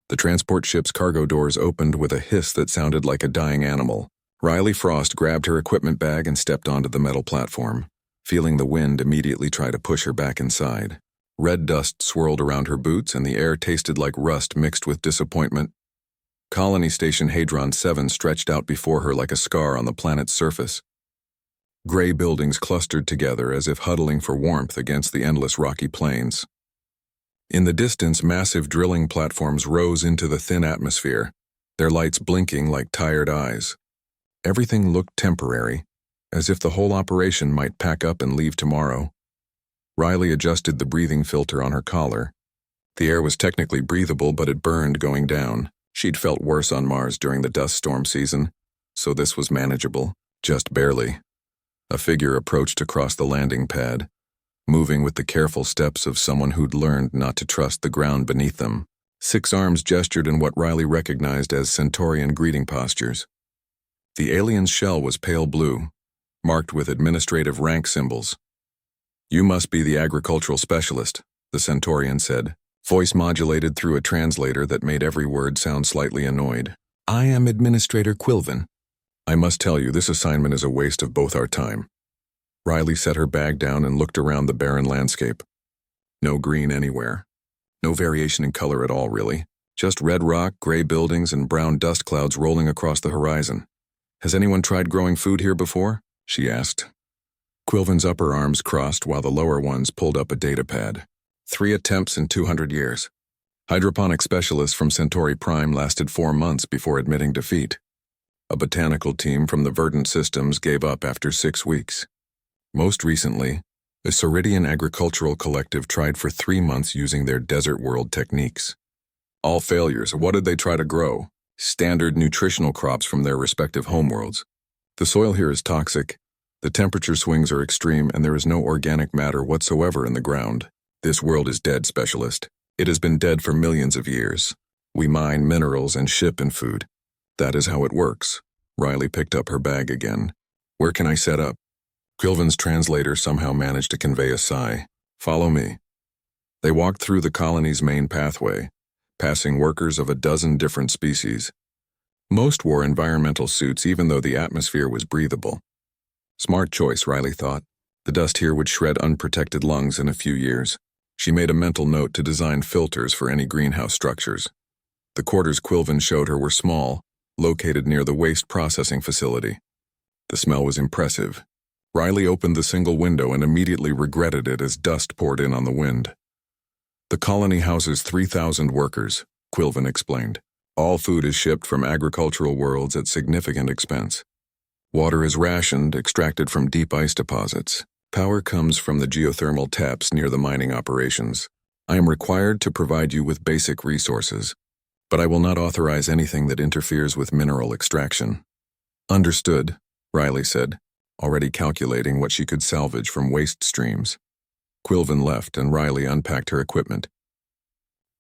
The transport ship's cargo doors opened with a hiss that sounded like a dying animal. Riley Frost grabbed her equipment bag and stepped onto the metal platform, feeling the wind immediately try to push her back inside. Red dust swirled around her boots and the air tasted like rust mixed with disappointment. Colony Station Hadron 7 stretched out before her like a scar on the planet's surface. Gray buildings clustered together as if huddling for warmth against the endless rocky plains. In the distance, massive drilling platforms rose into the thin atmosphere, their lights blinking like tired eyes. Everything looked temporary, as if the whole operation might pack up and leave tomorrow. Riley adjusted the breathing filter on her collar. The air was technically breathable, but it burned going down. She'd felt worse on Mars during the dust storm season, so this was manageable, just barely. A figure approached across the landing pad, moving with the careful steps of someone who'd learned not to trust the ground beneath them. 6 arms gestured in what Riley recognized as Centaurian greeting postures. The alien's shell was pale blue, marked with administrative rank symbols. "You must be the agricultural specialist," the Centaurian said, voice modulated through a translator that made every word sound slightly annoyed. "I am Administrator Quilvin. I must tell you, this assignment is a waste of both our time." Riley set her bag down and looked around the barren landscape. No green anywhere. No variation in color at all, really. Just red rock, gray buildings, and brown dust clouds rolling across the horizon. "Has anyone tried growing food here before?" she asked. Quilvin's upper arms crossed while the lower ones pulled up a data pad. 3 attempts in 200 years. Hydroponic specialists from Centauri Prime lasted 4 months before admitting defeat. A botanical team from the Verdant Systems gave up after 6 weeks. Most recently, a Ceridian agricultural collective tried for 3 months using their desert world techniques. All failures. What did they try to grow? Standard nutritional crops from their respective homeworlds. The soil here is toxic, the temperature swings are extreme, and there is no organic matter whatsoever in the ground. This world is dead, specialist. It has been dead for millions of years. We mine minerals and ship in food. That is how it works. Riley picked up her bag again. "Where can I set up?" Quilvin's translator somehow managed to convey a sigh. "Follow me." They walked through the colony's main pathway, passing workers of a dozen different species. Most wore environmental suits even though the atmosphere was breathable. Smart choice, Riley thought. The dust here would shred unprotected lungs in a few years. She made a mental note to design filters for any greenhouse structures. The quarters Quilvin showed her were small, located near the waste processing facility. The smell was impressive. Riley opened the single window and immediately regretted it as dust poured in on the wind. "The colony houses 3,000 workers," Quilvin explained. "All food is shipped from agricultural worlds at significant expense. Water is rationed, extracted from deep ice deposits. Power comes from the geothermal taps near the mining operations. I am required to provide you with basic resources, but I will not authorize anything that interferes with mineral extraction." "Understood," Riley said, already calculating what she could salvage from waste streams. Quilvin left and Riley unpacked her equipment.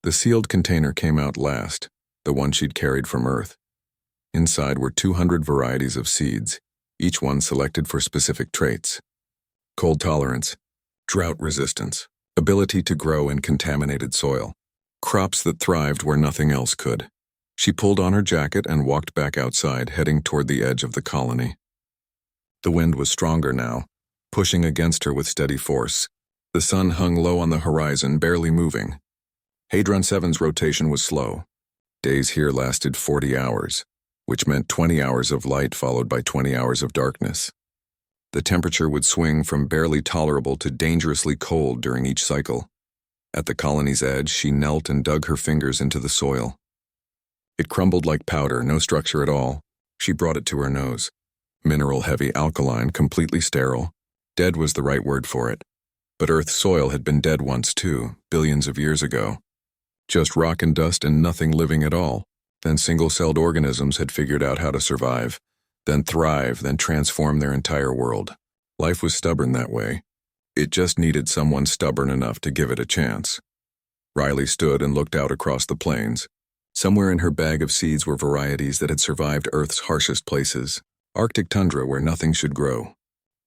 The sealed container came out last, the one she'd carried from Earth. Inside were 200 varieties of seeds, each one selected for specific traits. Cold tolerance, drought resistance, ability to grow in contaminated soil. Crops that thrived where nothing else could. She pulled on her jacket and walked back outside, heading toward the edge of the colony. The wind was stronger now, pushing against her with steady force. The sun hung low on the horizon, barely moving. Hadron 7's rotation was slow. Days here lasted 40 hours, which meant 20 hours of light followed by 20 hours of darkness. The temperature would swing from barely tolerable to dangerously cold during each cycle. At the colony's edge, she knelt and dug her fingers into the soil. It crumbled like powder, no structure at all. She brought it to her nose. Mineral-heavy alkaline, completely sterile. Dead was the right word for it. But Earth's soil had been dead once too, billions of years ago. Just rock and dust and nothing living at all. Then single-celled organisms had figured out how to survive, then thrive, then transform their entire world. Life was stubborn that way. It just needed someone stubborn enough to give it a chance. Riley stood and looked out across the plains. Somewhere in her bag of seeds were varieties that had survived Earth's harshest places. Arctic tundra where nothing should grow.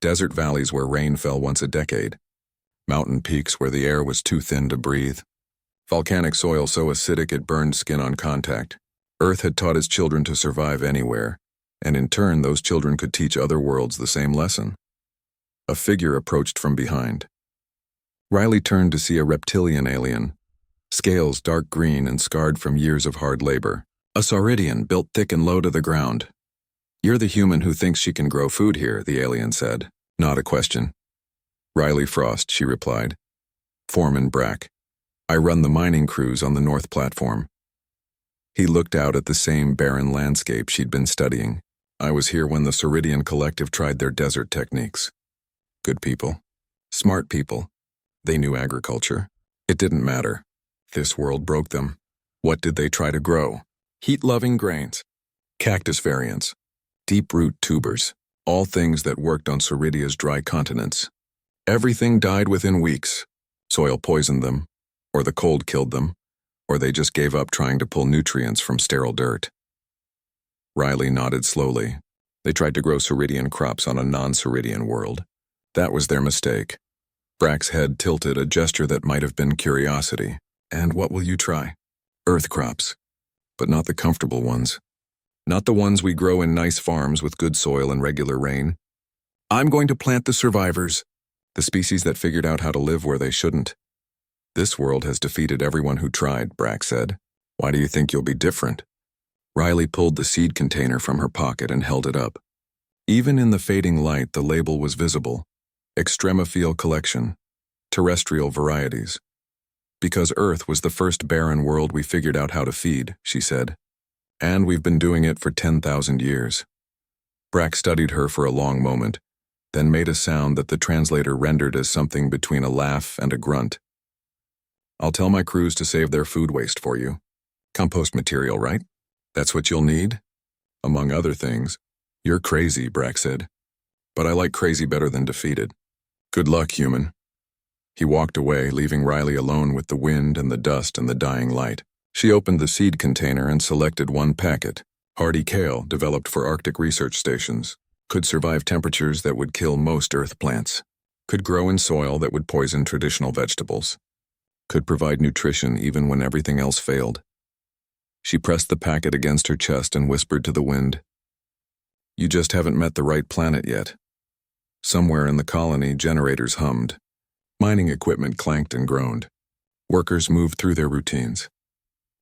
Desert valleys where rain fell once a decade. Mountain peaks where the air was too thin to breathe. Volcanic soil so acidic it burned skin on contact. Earth had taught its children to survive anywhere, and in turn those children could teach other worlds the same lesson. A figure approached from behind. Riley turned to see a reptilian alien, scales dark green and scarred from years of hard labor. A sauridian built thick and low to the ground. "You're the human who thinks she can grow food here," the alien said. Not a question. "Riley Frost," she replied. "Foreman Brack. I run the mining crews on the North Platform." He looked out at the same barren landscape she'd been studying. "I was here when the Sauridian Collective tried their desert techniques. Good people. Smart people. They knew agriculture. It didn't matter. This world broke them. What did they try to grow? Heat-loving grains. Cactus variants. Deep-root tubers. All things that worked on Sauridia's dry continents. Everything died within weeks. Soil poisoned them, or the cold killed them, or they just gave up trying to pull nutrients from sterile dirt." Riley nodded slowly. They tried to grow Sauridian crops on a non-Sauridian world. That was their mistake. Brack's head tilted, a gesture that might have been curiosity. "And what will you try?" "Earth crops. But not the comfortable ones. Not the ones we grow in nice farms with good soil and regular rain. I'm going to plant the survivors, the species that figured out how to live where they shouldn't." "This world has defeated everyone who tried," Brack said. "Why do you think you'll be different?" Riley pulled the seed container from her pocket and held it up. Even in the fading light, the label was visible. Extremophile Collection. Terrestrial Varieties. "Because Earth was the first barren world we figured out how to feed," she said. "And we've been doing it for 10,000 years. Brack studied her for a long moment, then made a sound that the translator rendered as something between a laugh and a grunt. "I'll tell my crews to save their food waste for you. Compost material, right? That's what you'll need? Among other things." "You're crazy," Brack said. "But I like crazy better than defeated. Good luck, human." He walked away, leaving Riley alone with the wind and the dust and the dying light. She opened the seed container and selected one packet. Hardy kale, developed for Arctic research stations. Could survive temperatures that would kill most earth plants. Could grow in soil that would poison traditional vegetables. Could provide nutrition even when everything else failed. She pressed the packet against her chest and whispered to the wind, "You just haven't met the right planet yet." Somewhere in the colony, generators hummed. Mining equipment clanked and groaned. Workers moved through their routines,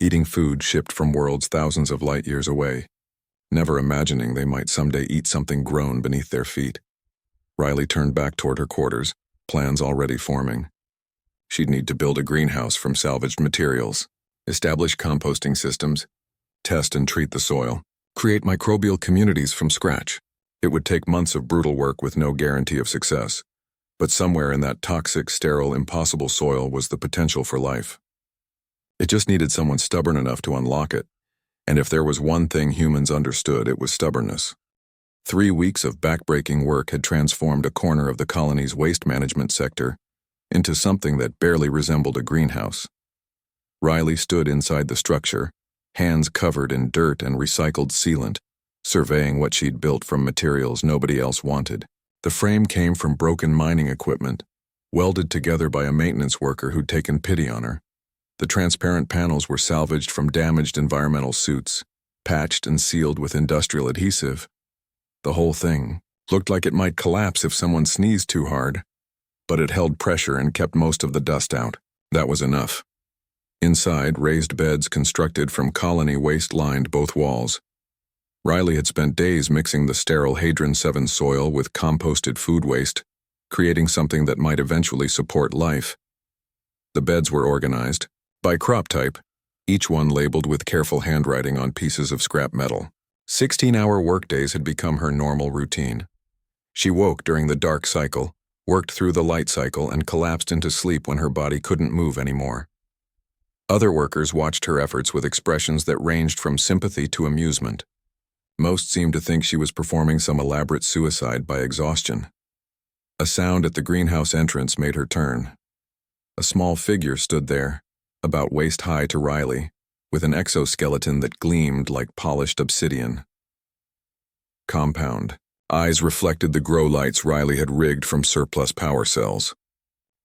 eating food shipped from worlds thousands of light years away, never imagining they might someday eat something grown beneath their feet. Riley turned back toward her quarters, plans already forming. She'd need to build a greenhouse from salvaged materials, establish composting systems, test and treat the soil, create microbial communities from scratch. It would take months of brutal work with no guarantee of success. But somewhere in that toxic, sterile, impossible soil was the potential for life. It just needed someone stubborn enough to unlock it, and if there was one thing humans understood, it was stubbornness. 3 weeks of backbreaking work had transformed a corner of the colony's waste management sector into something that barely resembled a greenhouse. Riley stood inside the structure, hands covered in dirt and recycled sealant, surveying what she'd built from materials nobody else wanted. The frame came from broken mining equipment, welded together by a maintenance worker who'd taken pity on her. The transparent panels were salvaged from damaged environmental suits, patched and sealed with industrial adhesive. The whole thing looked like it might collapse if someone sneezed too hard, but it held pressure and kept most of the dust out. That was enough. Inside, raised beds constructed from colony waste lined both walls. Riley had spent days mixing the sterile Hadron 7 soil with composted food waste, creating something that might eventually support life. The beds were organized by crop type, each one labeled with careful handwriting on pieces of scrap metal. 16-hour workdays had become her normal routine. She woke during the dark cycle, worked through the light cycle, and collapsed into sleep when her body couldn't move anymore. Other workers watched her efforts with expressions that ranged from sympathy to amusement. Most seemed to think she was performing some elaborate suicide by exhaustion. A sound at the greenhouse entrance made her turn. A small figure stood there, about waist-high to Riley, with an exoskeleton that gleamed like polished obsidian. Compound. Eyes reflected the grow lights Riley had rigged from surplus power cells.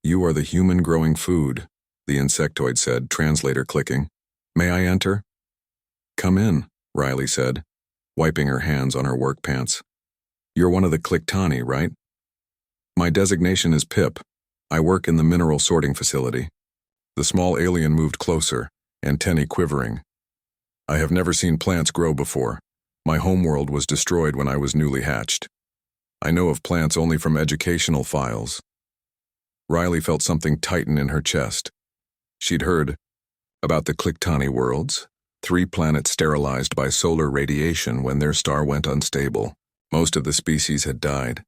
"You are the human growing food," the insectoid said, translator clicking. May I enter? Come in, Riley said, wiping her hands on her work pants. You're one of the Cliktani, right? My designation is Pip. I work in the mineral sorting facility. The small alien moved closer, antennae quivering. I have never seen plants grow before. My homeworld was destroyed when I was newly hatched. I know of plants only from educational files. Riley felt something tighten in her chest. She'd heard about the Cliktani worlds, 3 planets sterilized by solar radiation when their star went unstable. Most of the species had died.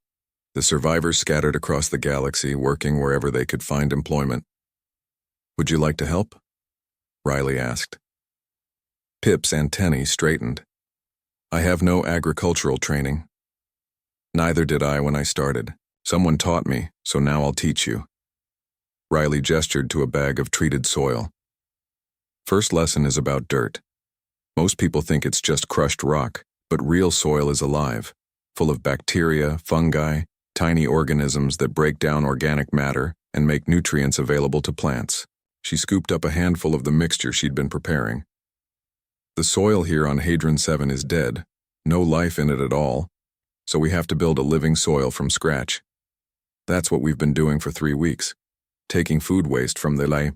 The survivors scattered across the galaxy, working wherever they could find employment. Would you like to help? Riley asked. Pip's antennae straightened. I have no agricultural training. Neither did I when I started. Someone taught me, so now I'll teach you. Riley gestured to a bag of treated soil. First lesson is about dirt. Most people think it's just crushed rock, but real soil is alive, full of bacteria, fungi, tiny organisms that break down organic matter and make nutrients available to plants. She scooped up a handful of the mixture she'd been preparing. The soil here on Hadron 7 is dead, no life in it at all, so we have to build a living soil from scratch. That's what we've been doing for 3 weeks, taking food waste from the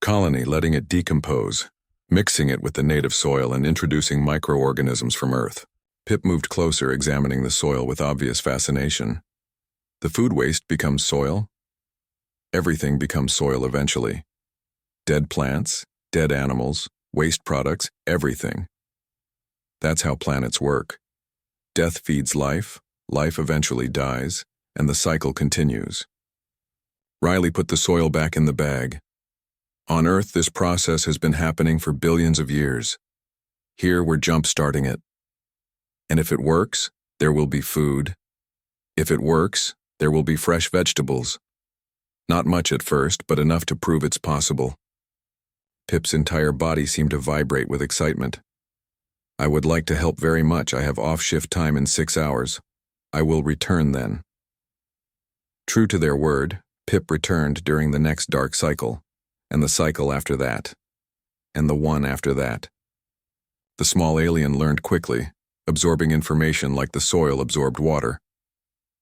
colony, letting it decompose, mixing it with the native soil and introducing microorganisms from Earth. Pip moved closer, examining the soil with obvious fascination. The food waste becomes soil. Everything becomes soil eventually. Dead plants, dead animals, waste products, everything. That's how planets work. Death feeds life, life eventually dies, and the cycle continues. Riley put the soil back in the bag. On Earth, this process has been happening for billions of years. Here, we're jump-starting it. And if it works, there will be food. If it works, there will be fresh vegetables. Not much at first, but enough to prove it's possible. Pip's entire body seemed to vibrate with excitement. I would like to help very much. I have off-shift time in 6 hours. I will return then. True to their word, Pip returned during the next dark cycle, and the cycle after that, and the one after that. The small alien learned quickly, absorbing information like the soil absorbed water.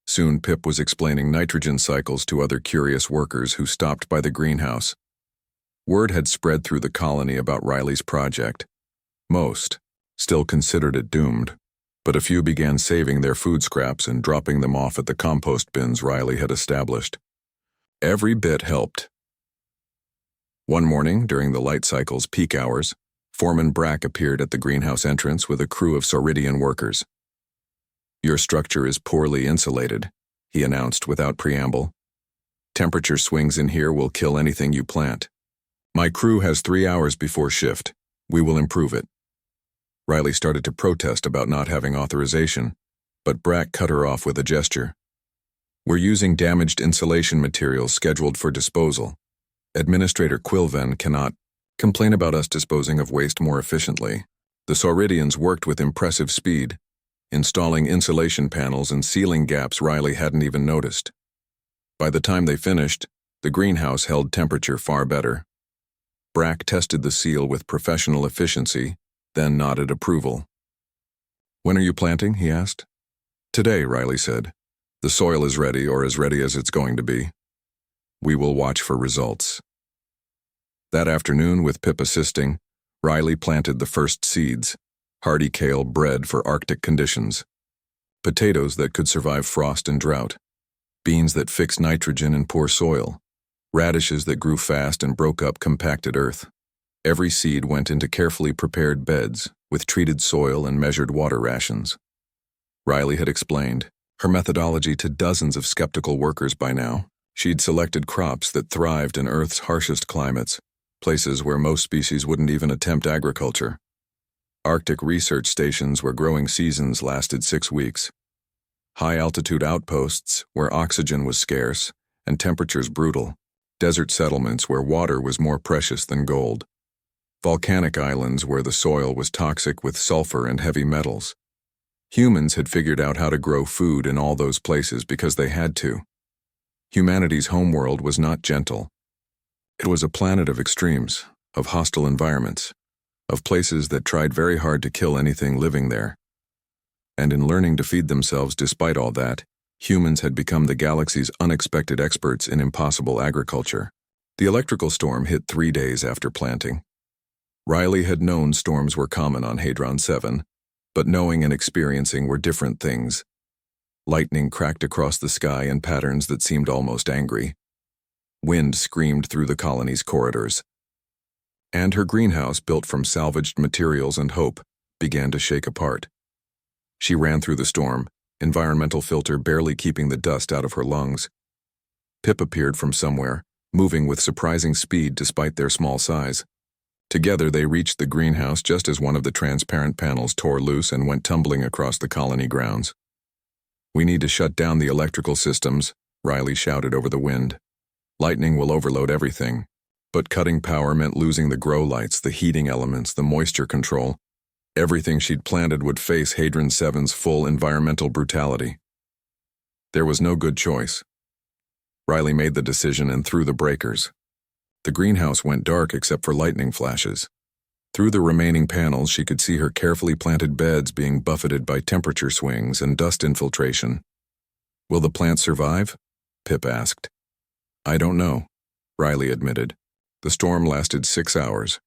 Soon Pip was explaining nitrogen cycles to other curious workers who stopped by the greenhouse. Word had spread through the colony about Riley's project. Most still considered it doomed, but a few began saving their food scraps and dropping them off at the compost bins Riley had established. Every bit helped. One morning, during the light cycle's peak hours, Foreman Brack appeared at the greenhouse entrance with a crew of Sauridian workers. Your structure is poorly insulated, he announced without preamble. Temperature swings in here will kill anything you plant. My crew has 3 hours before shift. We will improve it. Riley started to protest about not having authorization, but Brack cut her off with a gesture. We're using damaged insulation materials scheduled for disposal. Administrator Quilven cannot complain about us disposing of waste more efficiently. The Sauridians worked with impressive speed, installing insulation panels and sealing gaps Riley hadn't even noticed. By the time they finished, the greenhouse held temperature far better. Brack tested the seal with professional efficiency, then nodded approval. When are you planting? He asked. Today, Riley said. The soil is ready, or as ready as it's going to be. We will watch for results. That afternoon, with Pip assisting, Riley planted the first seeds, hardy kale bred for Arctic conditions, potatoes that could survive frost and drought, beans that fixed nitrogen in poor soil, radishes that grew fast and broke up compacted earth. Every seed went into carefully prepared beds with treated soil and measured water rations. Riley had explained her methodology to dozens of skeptical workers by now. She'd selected crops that thrived in Earth's harshest climates, places where most species wouldn't even attempt agriculture. Arctic research stations where growing seasons lasted 6 weeks. High-altitude outposts where oxygen was scarce and temperatures brutal. Desert settlements where water was more precious than gold. Volcanic islands where the soil was toxic with sulfur and heavy metals. Humans had figured out how to grow food in all those places because they had to. Humanity's homeworld was not gentle. It was a planet of extremes, of hostile environments, of places that tried very hard to kill anything living there. And in learning to feed themselves despite all that, humans had become the galaxy's unexpected experts in impossible agriculture. The electrical storm hit 3 days after planting. Riley had known storms were common on Hadron 7, but knowing and experiencing were different things. Lightning cracked across the sky in patterns that seemed almost angry. Wind screamed through the colony's corridors. And her greenhouse, built from salvaged materials and hope, began to shake apart. She ran through the storm, environmental filter barely keeping the dust out of her lungs. Pip appeared from somewhere, moving with surprising speed despite their small size. Together they reached the greenhouse just as one of the transparent panels tore loose and went tumbling across the colony grounds. "We need to shut down the electrical systems," Riley shouted over the wind. "Lightning will overload everything." But cutting power meant losing the grow lights, the heating elements, the moisture control. Everything she'd planted would face Hadron 7's full environmental brutality. There was no good choice. Riley made the decision and threw the breakers. The greenhouse went dark except for lightning flashes. Through the remaining panels, she could see her carefully planted beds being buffeted by temperature swings and dust infiltration. "Will the plant survive?" Pip asked. "I don't know," Riley admitted. The storm lasted 6 hours.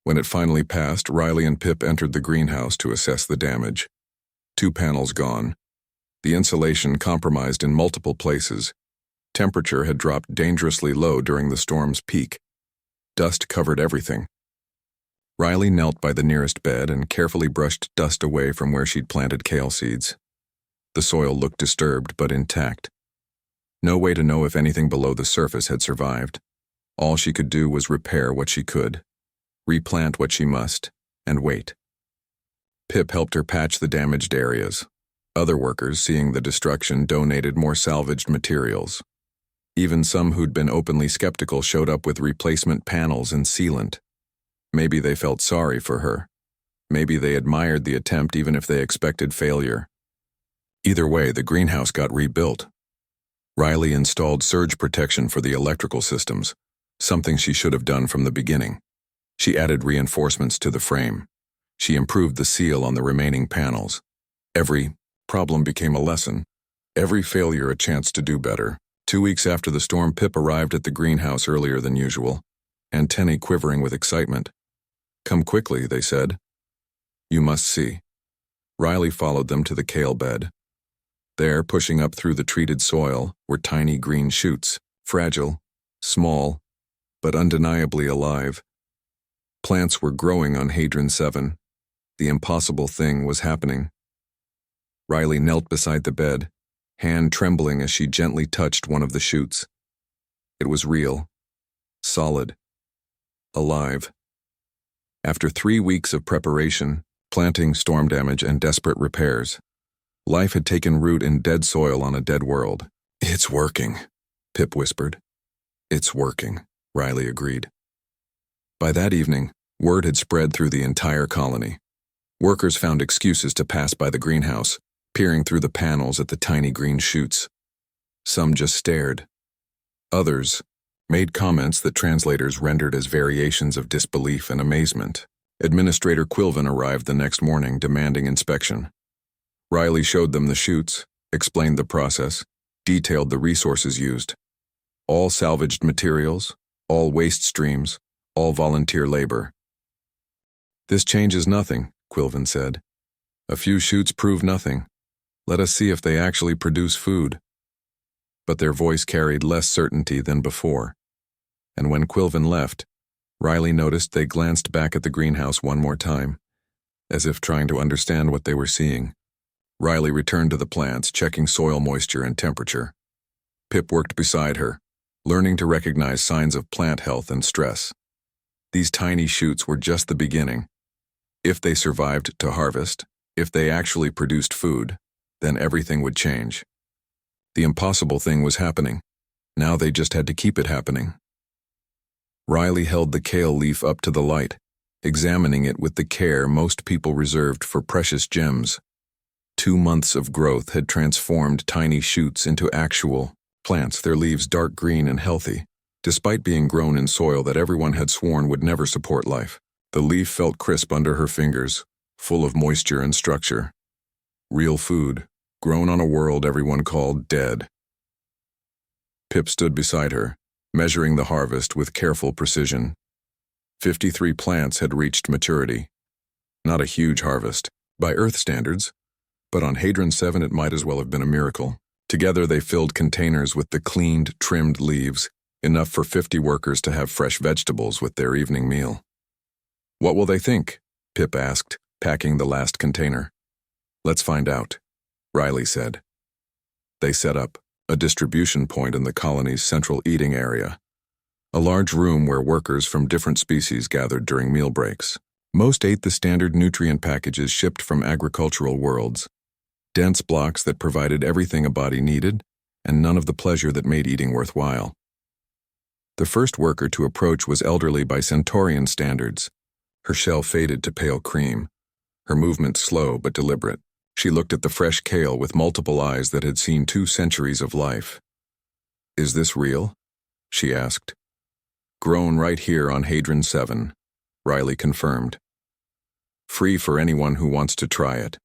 When it finally passed, Riley and Pip entered the greenhouse to assess the damage. 2 panels gone. The insulation compromised in multiple places. Temperature had dropped dangerously low during the storm's peak. Dust covered everything. Riley knelt by the nearest bed and carefully brushed dust away from where she'd planted kale seeds. The soil looked disturbed but intact. No way to know if anything below the surface had survived. All she could do was repair what she could, replant what she must, and wait. Pip helped her patch the damaged areas. Other workers, seeing the destruction, donated more salvaged materials. Even some who'd been openly skeptical showed up with replacement panels and sealant. Maybe they felt sorry for her. Maybe they admired the attempt even if they expected failure. Either way, the greenhouse got rebuilt. Riley installed surge protection for the electrical systems, something she should have done from the beginning. She added reinforcements to the frame. She improved the seal on the remaining panels. Every problem became a lesson. Every failure a chance to do better. 2 weeks after the storm, Pip arrived at the greenhouse earlier than usual, antennae quivering with excitement. "Come quickly," they said. "You must see." Riley followed them to the kale bed. There, pushing up through the treated soil, were tiny green shoots, fragile, small, but undeniably alive. Plants were growing on Hadron 7. The impossible thing was happening. Riley knelt beside the bed, hand trembling as she gently touched one of the shoots. It was real, solid, alive. After 3 weeks of preparation, planting, storm damage, and desperate repairs, life had taken root in dead soil on a dead world. "It's working," Pip whispered. "It's working," Riley agreed. By that evening, word had spread through the entire colony. Workers found excuses to pass by the greenhouse, peering through the panels at the tiny green shoots. Some just stared. Others made comments that translators rendered as variations of disbelief and amazement. Administrator Quilvin arrived the next morning demanding inspection. Riley showed them the shoots, explained the process, detailed the resources used. All salvaged materials, all waste streams, all volunteer labor. "This changes nothing," Quilvin said. "A few shoots prove nothing. Let us see if they actually produce food." But their voice carried less certainty than before. And when Quilvin left, Riley noticed they glanced back at the greenhouse one more time, as if trying to understand what they were seeing. Riley returned to the plants, checking soil moisture and temperature. Pip worked beside her, learning to recognize signs of plant health and stress. These tiny shoots were just the beginning. If they survived to harvest, if they actually produced food, then everything would change. The impossible thing was happening. Now they just had to keep it happening. Riley held the kale leaf up to the light, examining it with the care most people reserved for precious gems. 2 months of growth had transformed tiny shoots into actual plants, their leaves dark green and healthy, despite being grown in soil that everyone had sworn would never support life. The leaf felt crisp under her fingers, full of moisture and structure. Real food, grown on a world everyone called dead. Pip stood beside her, measuring the harvest with careful precision. 53 plants had reached maturity. Not a huge harvest, by Earth standards, but on Hadron 7 it might as well have been a miracle. Together they filled containers with the cleaned, trimmed leaves, enough for 50 workers to have fresh vegetables with their evening meal. "What will they think?" Pip asked, packing the last container. "Let's find out," Riley said. They set up a distribution point in the colony's central eating area, a large room where workers from different species gathered during meal breaks. Most ate the standard nutrient packages shipped from agricultural worlds, dense blocks that provided everything a body needed, and none of the pleasure that made eating worthwhile. The first worker to approach was elderly by Centaurian standards. Her shell faded to pale cream, her movement slow but deliberate. She looked at the fresh kale with multiple eyes that had seen 2 centuries of life. "Is this real?" she asked. "Grown right here on Hadron 7, Riley confirmed. "Free for anyone who wants to try it."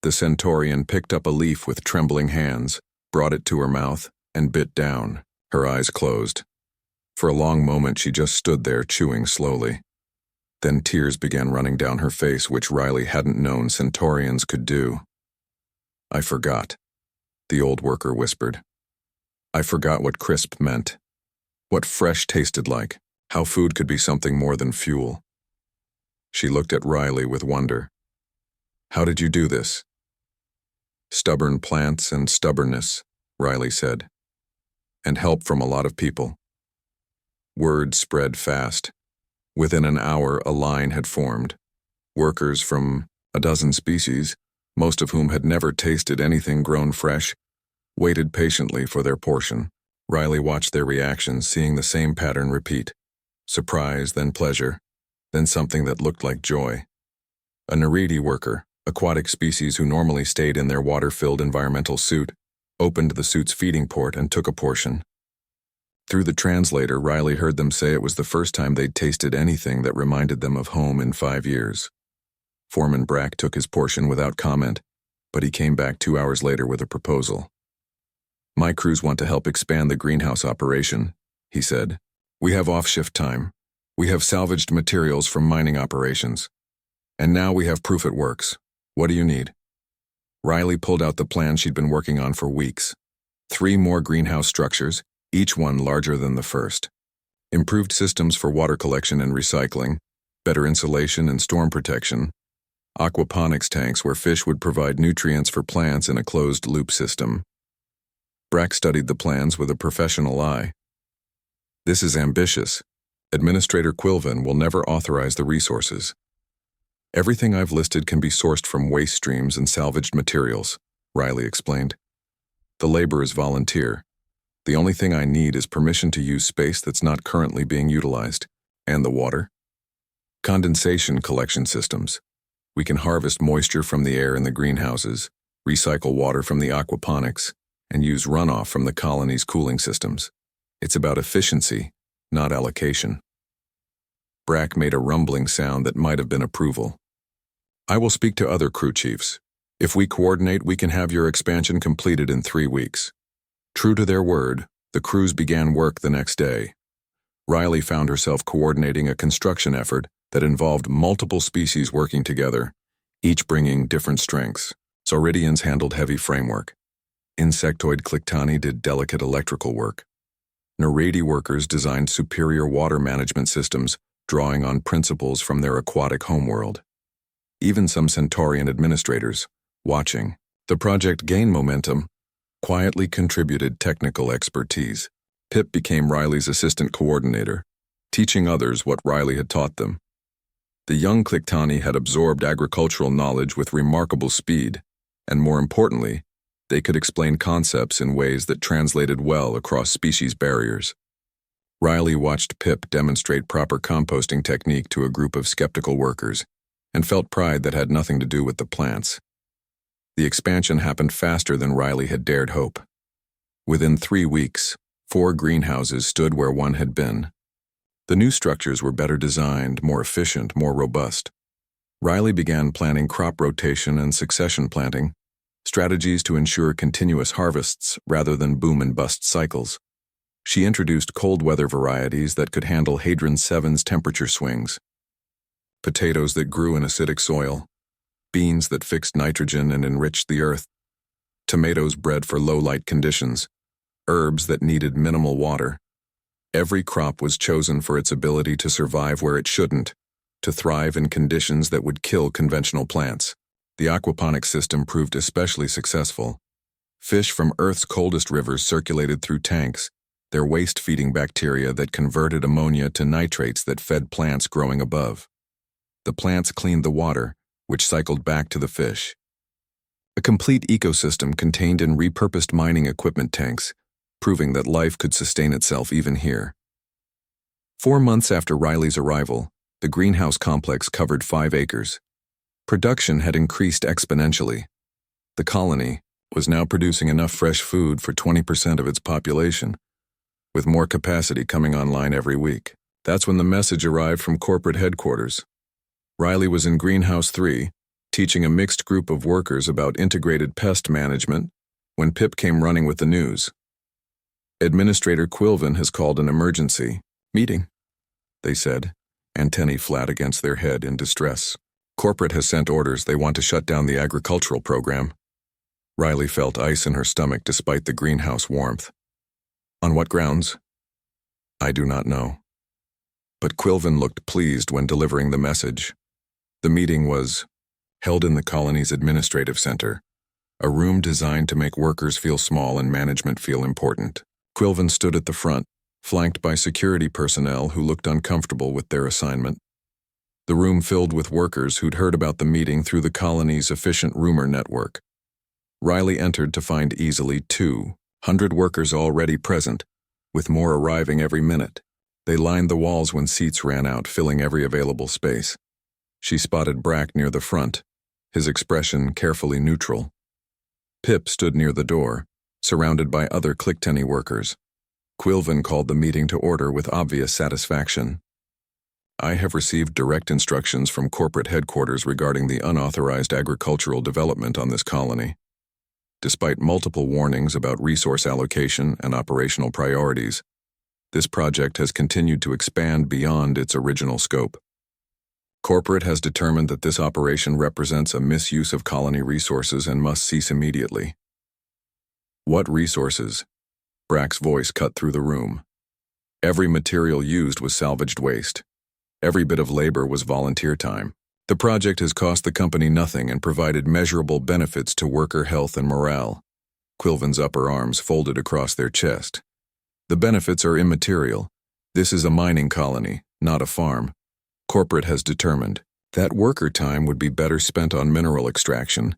The Centaurian picked up a leaf with trembling hands, brought it to her mouth, and bit down, her eyes closed. For a long moment she just stood there chewing slowly. Then tears began running down her face, which Riley hadn't known Centaurians could do. "I forgot," the old worker whispered. "I forgot what crisp meant, what fresh tasted like, how food could be something more than fuel." She looked at Riley with wonder. "How did you do this?" "Stubborn plants and stubbornness," Riley said. "And help from a lot of people." Word spread fast. Within an hour, a line had formed. Workers from a dozen species, most of whom had never tasted anything grown fresh, waited patiently for their portion. Riley watched their reactions, seeing the same pattern repeat. Surprise, then pleasure, then something that looked like joy. A Narration worker, aquatic species who normally stayed in their water-filled environmental suit, opened the suit's feeding port and took a portion. Through the translator, Riley heard them say it was the first time they'd tasted anything that reminded them of home in 5 years. Foreman Brack took his portion without comment, but he came back 2 hours later with a proposal. "My crews want to help expand the greenhouse operation," he said. "We have off-shift time. We have salvaged materials from mining operations. And now we have proof it works. What do you need?" Riley pulled out the plan she'd been working on for weeks. 3 more greenhouse structures, each one larger than the first. Improved systems for water collection and recycling, better insulation and storm protection, aquaponics tanks where fish would provide nutrients for plants in a closed-loop system. Brack studied the plans with a professional eye. "This is ambitious. Administrator Quilvin will never authorize the resources. Everything I've listed can be sourced from waste streams and salvaged materials," Riley explained. "The labor is volunteer. The only thing I need is permission to use space that's not currently being utilized. And the water? Condensation collection systems. We can harvest moisture from the air in the greenhouses, recycle water from the aquaponics, and use runoff from the colony's cooling systems. It's about efficiency, not allocation." Brack made a rumbling sound that might have been approval. "I will speak to other crew chiefs. If we coordinate, we can have your expansion completed in 3 weeks." True to their word, the crews began work the next day. Riley found herself coordinating a construction effort that involved multiple species working together, each bringing different strengths. Sauridians handled heavy framework. Insectoid Cliktani did delicate electrical work. Narration workers designed superior water management systems, drawing on principles from their aquatic homeworld. Even some Centaurian administrators, watching the project gain momentum, quietly contributed technical expertise. Pip became Riley's assistant coordinator, teaching others what Riley had taught them. The young Cliktani had absorbed agricultural knowledge with remarkable speed, and more importantly, they could explain concepts in ways that translated well across species barriers. Riley watched Pip demonstrate proper composting technique to a group of skeptical workers, and felt pride that had nothing to do with the plants. The expansion happened faster than Riley had dared hope. Within 3 weeks, 4 greenhouses stood where one had been. The new structures were better designed, more efficient, more robust. Riley began planning crop rotation and succession planting, strategies to ensure continuous harvests rather than boom and bust cycles. She introduced cold weather varieties that could handle Hadron 7's temperature swings. Potatoes that grew in acidic soil, beans that fixed nitrogen and enriched the earth, tomatoes bred for low-light conditions, herbs that needed minimal water. Every crop was chosen for its ability to survive where it shouldn't, to thrive in conditions that would kill conventional plants. The aquaponics system proved especially successful. Fish from Earth's coldest rivers circulated through tanks, their waste feeding bacteria that converted ammonia to nitrates that fed plants growing above. The plants cleaned the water, which cycled back to the fish. A complete ecosystem contained in repurposed mining equipment tanks, proving that life could sustain itself even here. 4 months after Riley's arrival, the greenhouse complex covered 5 acres. Production had increased exponentially. The colony was now producing enough fresh food for 20% of its population, with more capacity coming online every week. That's when the message arrived from corporate headquarters. Riley was in Greenhouse 3, teaching a mixed group of workers about integrated pest management, when Pip came running with the news. Administrator Quilvin has called an emergency meeting, they said, antennae flat against their head in distress. Corporate has sent orders they want to shut down the agricultural program. Riley felt ice in her stomach despite the greenhouse warmth. On what grounds? I do not know. But Quilvin looked pleased when delivering the message. The meeting was held in the colony's administrative center, a room designed to make workers feel small and management feel important. Quilvin stood at the front, flanked by security personnel who looked uncomfortable with their assignment. The room filled with workers who'd heard about the meeting through the colony's efficient rumor network. Riley entered to find easily 200 workers already present, with more arriving every minute. They lined the walls when seats ran out, filling every available space. She spotted Brack near the front, his expression carefully neutral. Pip stood near the door, surrounded by other Clicktenny workers. Quilvin called the meeting to order with obvious satisfaction. I have received direct instructions from corporate headquarters regarding the unauthorized agricultural development on this colony. Despite multiple warnings about resource allocation and operational priorities, this project has continued to expand beyond its original scope. Corporate has determined that this operation represents a misuse of colony resources and must cease immediately. What resources? Brack's voice cut through the room. Every material used was salvaged waste. Every bit of labor was volunteer time. The project has cost the company nothing and provided measurable benefits to worker health and morale. Quilvin's upper arms folded across their chest. The benefits are immaterial. This is a mining colony, not a farm. Corporate has determined that worker time would be better spent on mineral extraction,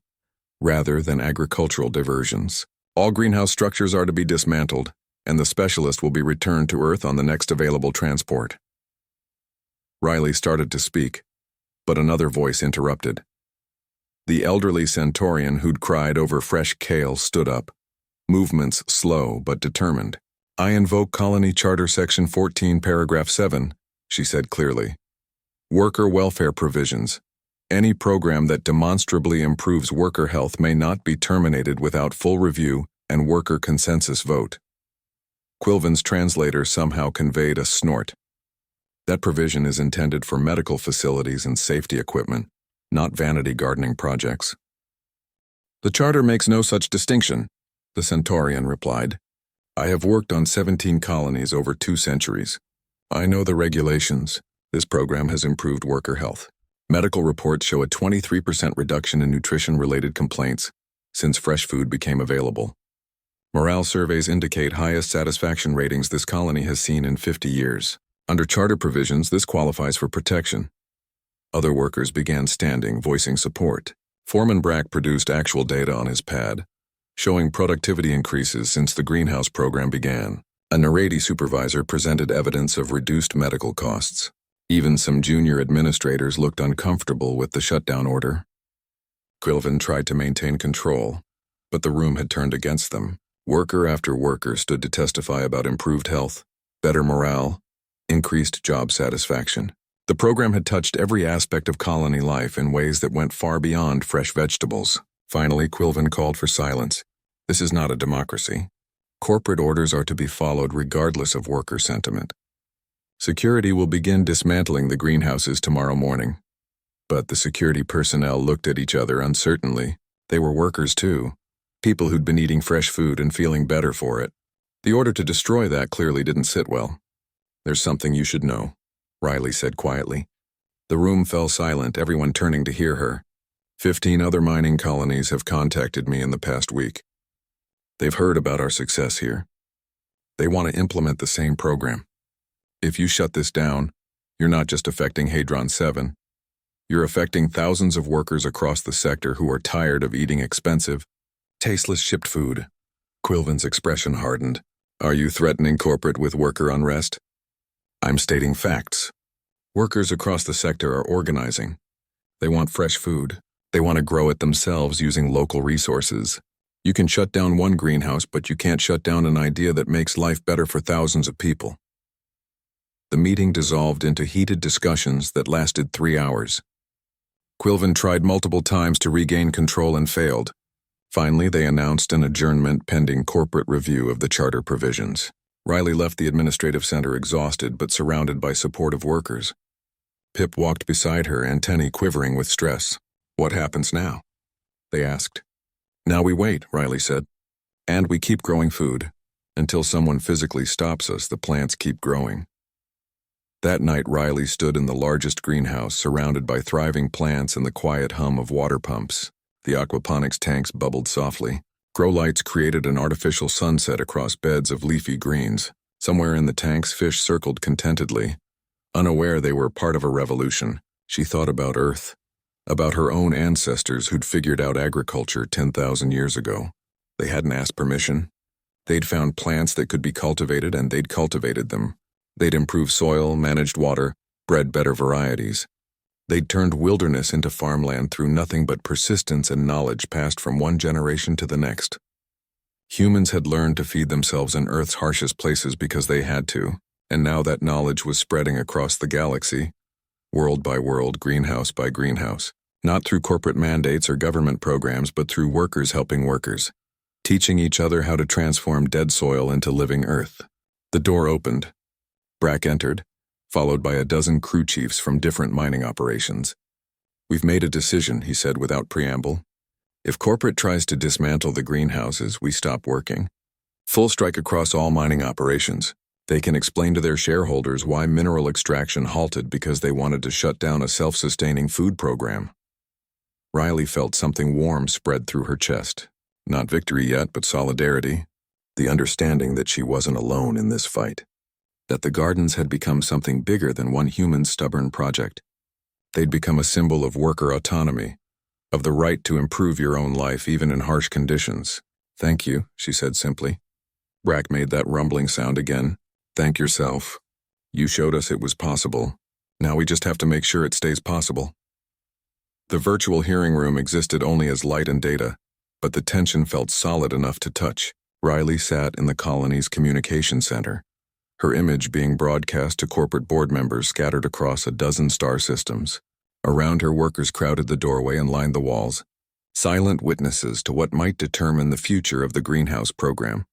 rather than agricultural diversions. All greenhouse structures are to be dismantled, and the specialist will be returned to Earth on the next available transport. Riley started to speak, but another voice interrupted. The elderly Centaurian who'd cried over fresh kale stood up, movements slow but determined. I invoke Colony Charter Section 14, Paragraph 7, she said clearly. Worker welfare provisions. Any program that demonstrably improves worker health may not be terminated without full review and worker consensus vote. Quilvin's translator somehow conveyed a snort. That provision is intended for medical facilities and safety equipment, not vanity gardening projects. The charter makes no such distinction, the Centaurian replied. I have worked on 17 colonies over 2 centuries. I know the regulations. This program has improved worker health. Medical reports show a 23% reduction in nutrition-related complaints since fresh food became available. Morale surveys indicate highest satisfaction ratings this colony has seen in 50 years. Under charter provisions, this qualifies for protection. Other workers began standing, voicing support. Foreman Brack produced actual data on his pad, showing productivity increases since the greenhouse program began. A Narration supervisor presented evidence of reduced medical costs. Even some junior administrators looked uncomfortable with the shutdown order. Quilvin tried to maintain control, but the room had turned against them. Worker after worker stood to testify about improved health, better morale, increased job satisfaction. The program had touched every aspect of colony life in ways that went far beyond fresh vegetables. Finally, Quilvin called for silence. This is not a democracy. Corporate orders are to be followed regardless of worker sentiment. Security will begin dismantling the greenhouses tomorrow morning. But the security personnel looked at each other uncertainly. They were workers too, people who'd been eating fresh food and feeling better for it. The order to destroy that clearly didn't sit well. There's something you should know, Riley said quietly. The room fell silent, everyone turning to hear her. 15 other mining colonies have contacted me in the past week. They've heard about our success here. They want to implement the same program. If you shut this down, you're not just affecting Hadron 7. You're affecting thousands of workers across the sector who are tired of eating expensive, tasteless shipped food. Quilvin's expression hardened. Are you threatening corporate with worker unrest? I'm stating facts. Workers across the sector are organizing. They want fresh food. They want to grow it themselves using local resources. You can shut down one greenhouse, but you can't shut down an idea that makes life better for thousands of people. The meeting dissolved into heated discussions that lasted 3 hours. Quilvin tried multiple times to regain control and failed. Finally, they announced an adjournment pending corporate review of the charter provisions. Riley left the administrative center exhausted but surrounded by supportive workers. Pip walked beside her, antennae quivering with stress. What happens now? They asked. Now we wait, Riley said. And we keep growing food. Until someone physically stops us, the plants keep growing. That night, Riley stood in the largest greenhouse, surrounded by thriving plants and the quiet hum of water pumps. The aquaponics tanks bubbled softly. Grow lights created an artificial sunset across beds of leafy greens. Somewhere in the tanks, fish circled contentedly. Unaware they were part of a revolution, she thought about Earth, about her own ancestors who'd figured out agriculture 10,000 years ago. They hadn't asked permission. They'd found plants that could be cultivated and they'd cultivated them. They'd improved soil, managed water, bred better varieties. They'd turned wilderness into farmland through nothing but persistence and knowledge passed from one generation to the next. Humans had learned to feed themselves in Earth's harshest places because they had to, and now that knowledge was spreading across the galaxy, world by world, greenhouse by greenhouse, not through corporate mandates or government programs, but through workers helping workers, teaching each other how to transform dead soil into living Earth. The door opened. Brack entered, followed by a dozen crew chiefs from different mining operations. We've made a decision, he said without preamble. If corporate tries to dismantle the greenhouses, we stop working. Full strike across all mining operations. They can explain to their shareholders why mineral extraction halted because they wanted to shut down a self-sustaining food program. Riley felt something warm spread through her chest. Not victory yet, but solidarity. The understanding that she wasn't alone in this fight. That the gardens had become something bigger than one human's stubborn project. They'd become a symbol of worker autonomy, of the right to improve your own life even in harsh conditions. Thank you, she said simply. Brack made that rumbling sound again. Thank yourself. You showed us it was possible. Now we just have to make sure it stays possible. The virtual hearing room existed only as light and data, but the tension felt solid enough to touch. Riley sat in the colony's communication center, her image being broadcast to corporate board members scattered across a dozen star systems. Around her, workers crowded the doorway and lined the walls, silent witnesses to what might determine the future of the greenhouse program.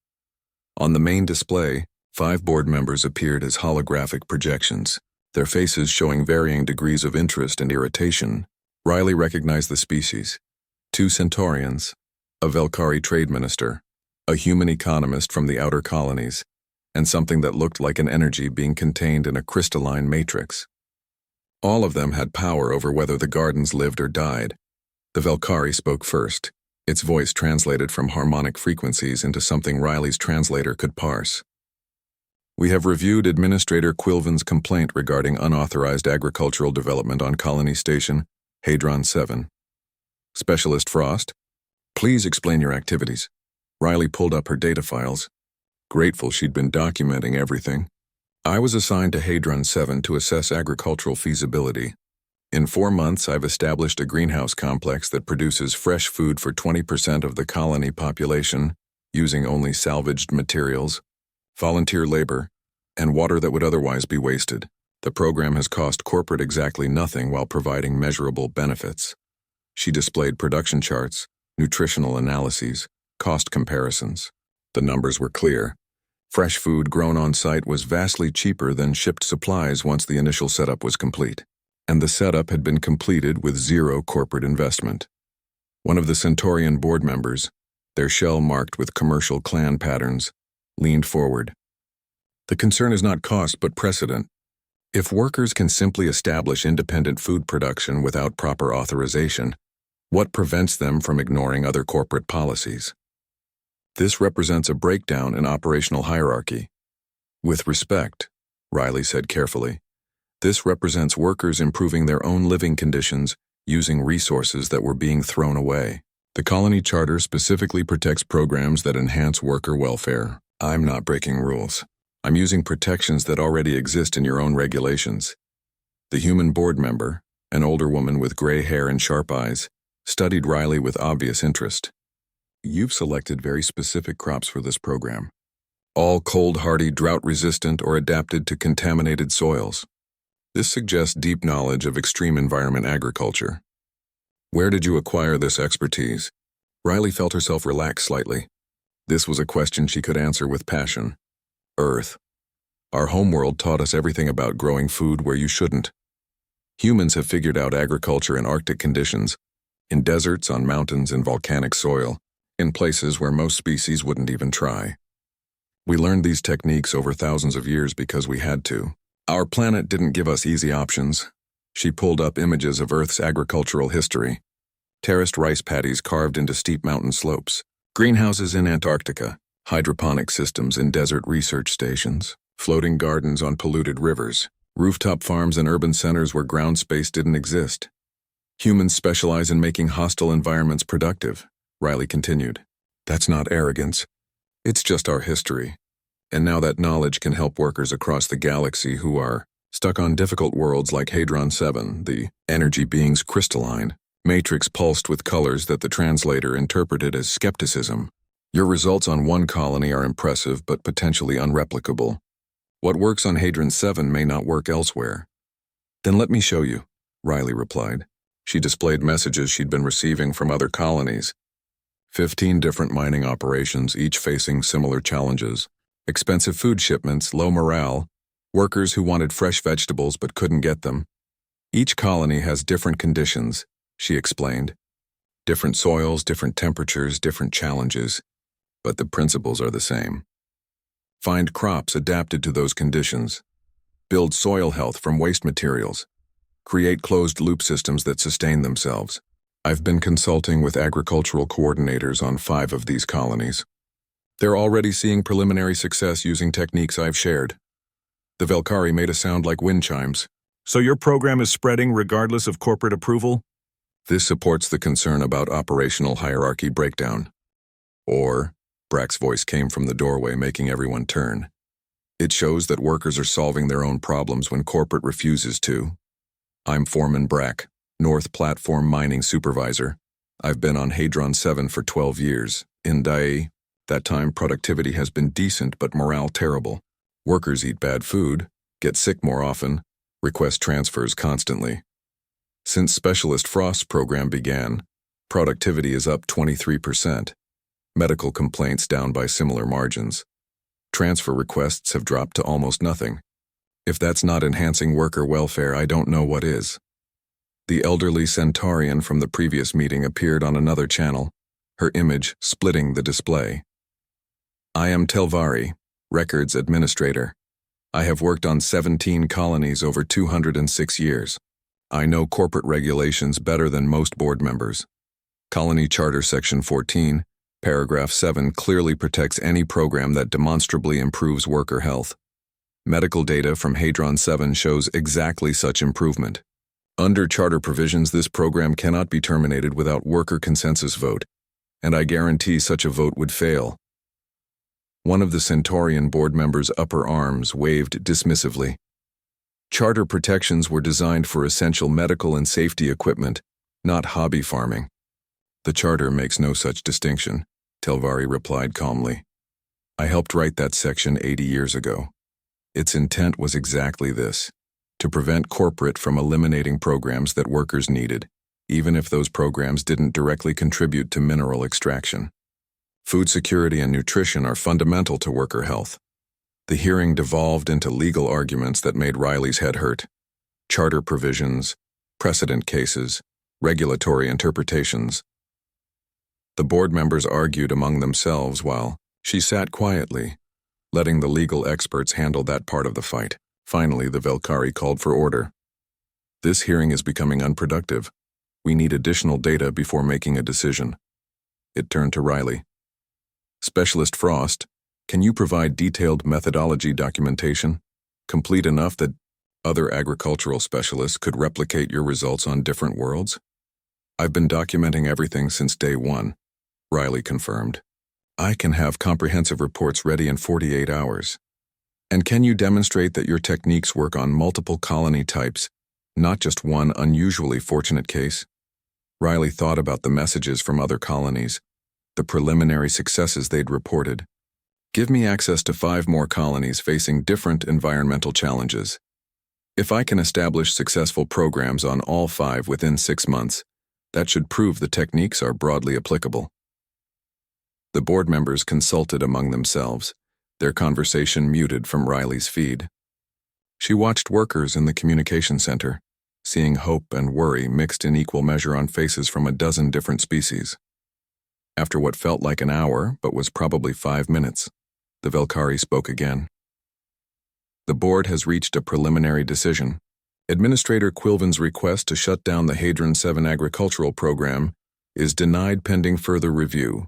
On the main display, 5 board members appeared as holographic projections, their faces showing varying degrees of interest and irritation. Riley recognized the species. 2 Centaurians, a Velkari trade minister, a human economist from the outer colonies, and something that looked like an energy being contained in a crystalline matrix. All of them had power over whether the gardens lived or died. The Velkari spoke first, its voice translated from harmonic frequencies into something Riley's translator could parse. We have reviewed Administrator Quilvin's complaint regarding unauthorized agricultural development on Colony Station, Hadron 7. Specialist Frost, please explain your activities. Riley pulled up her data files, grateful she'd been documenting everything. I was assigned to Hadron 7 to assess agricultural feasibility. In 4 months, I've established a greenhouse complex that produces fresh food for 20% of the colony population, using only salvaged materials, volunteer labor, and water that would otherwise be wasted. The program has cost corporate exactly nothing while providing measurable benefits. She displayed production charts, nutritional analyses, cost comparisons. The numbers were clear. Fresh food grown on site was vastly cheaper than shipped supplies once the initial setup was complete. And the setup had been completed with zero corporate investment. One of the Centaurian board members, their shell marked with commercial clan patterns, leaned forward. The concern is not cost but precedent. If workers can simply establish independent food production without proper authorization, what prevents them from ignoring other corporate policies? This represents a breakdown in operational hierarchy. With respect, Riley said carefully, this represents workers improving their own living conditions using resources that were being thrown away. The colony charter specifically protects programs that enhance worker welfare. I'm not breaking rules. I'm using protections that already exist in your own regulations. The human board member, an older woman with gray hair and sharp eyes, studied Riley with obvious interest. You've selected very specific crops for this program. All cold-hardy, drought-resistant, or adapted to contaminated soils. This suggests deep knowledge of extreme environment agriculture. Where did you acquire this expertise? Riley felt herself relax slightly. This was a question she could answer with passion. Earth. Our homeworld taught us everything about growing food where you shouldn't. Humans have figured out agriculture in Arctic conditions, in deserts, on mountains, in volcanic soil, in places where most species wouldn't even try. We learned these techniques over thousands of years because we had to. Our planet didn't give us easy options. She pulled up images of Earth's agricultural history. Terraced rice paddies carved into steep mountain slopes, greenhouses in Antarctica, hydroponic systems in desert research stations, floating gardens on polluted rivers, rooftop farms in urban centers where ground space didn't exist. Humans specialize in making hostile environments productive, Riley continued. That's not arrogance. It's just our history. And now that knowledge can help workers across the galaxy who are stuck on difficult worlds like Hadron 7, the energy being's crystalline, matrix pulsed with colors that the translator interpreted as skepticism. Your results on one colony are impressive but potentially unreplicable. What works on Hadron 7 may not work elsewhere. Then let me show you, Riley replied. She displayed messages she'd been receiving from other colonies. 15 different mining operations, each facing similar challenges. Expensive food shipments, low morale, workers who wanted fresh vegetables but couldn't get them. Each colony has different conditions, she explained. Different soils, different temperatures, different challenges. But the principles are the same. Find crops adapted to those conditions. Build soil health from waste materials. Create closed-loop systems that sustain themselves. I've been consulting with agricultural coordinators on 5 of these colonies. They're already seeing preliminary success using techniques I've shared. The Velkari made a sound like wind chimes. So your program is spreading regardless of corporate approval? This supports the concern about operational hierarchy breakdown. Or, Brack's voice came from the doorway, making everyone turn. It shows that workers are solving their own problems when corporate refuses to. I'm Foreman Brack, North Platform Mining Supervisor. I've been on Hadron 7 for 12 years. In Dai, that time productivity has been decent but morale terrible. Workers eat bad food, get sick more often, request transfers constantly. Since Specialist Frost's program began, productivity is up 23%. Medical complaints down by similar margins. Transfer requests have dropped to almost nothing. If that's not enhancing worker welfare, I don't know what is. The elderly Centaurian from the previous meeting appeared on another channel, her image splitting the display. I am Telvari, Records Administrator. I have worked on 17 colonies over 206 years. I know corporate regulations better than most board members. Colony Charter Section 14, Paragraph 7 clearly protects any program that demonstrably improves worker health. Medical data from Hadron 7 shows exactly such improvement. Under charter provisions, this program cannot be terminated without worker consensus vote, and I guarantee such a vote would fail. One of the Centaurian board members' upper arms waved dismissively. Charter protections were designed for essential medical and safety equipment, not hobby farming. The charter makes no such distinction, Telvari replied calmly. I helped write that section 80 years ago. Its intent was exactly this: to prevent corporate from eliminating programs that workers needed, even if those programs didn't directly contribute to mineral extraction. Food security and nutrition are fundamental to worker health. The hearing devolved into legal arguments that made Riley's head hurt. Charter provisions, precedent cases, regulatory interpretations. The board members argued among themselves while she sat quietly, letting the legal experts handle that part of the fight. Finally, the Velkari called for order. This hearing is becoming unproductive. We need additional data before making a decision. It turned to Riley. Specialist Frost, can you provide detailed methodology documentation, complete enough that other agricultural specialists could replicate your results on different worlds? I've been documenting everything since day one, Riley confirmed. I can have comprehensive reports ready in 48 hours. And can you demonstrate that your techniques work on multiple colony types, not just one unusually fortunate case? Riley thought about the messages from other colonies, the preliminary successes they'd reported. Give me access to 5 more colonies facing different environmental challenges. If I can establish successful programs on all 5 within 6 months, that should prove the techniques are broadly applicable. The board members consulted among themselves, their conversation muted from Riley's feed. She watched workers in the communication center, seeing hope and worry mixed in equal measure on faces from a dozen different species. After what felt like an hour, but was probably 5 minutes, the Velkari spoke again. The board has reached a preliminary decision. Administrator Quilvin's request to shut down the Hadron 7 agricultural program is denied pending further review.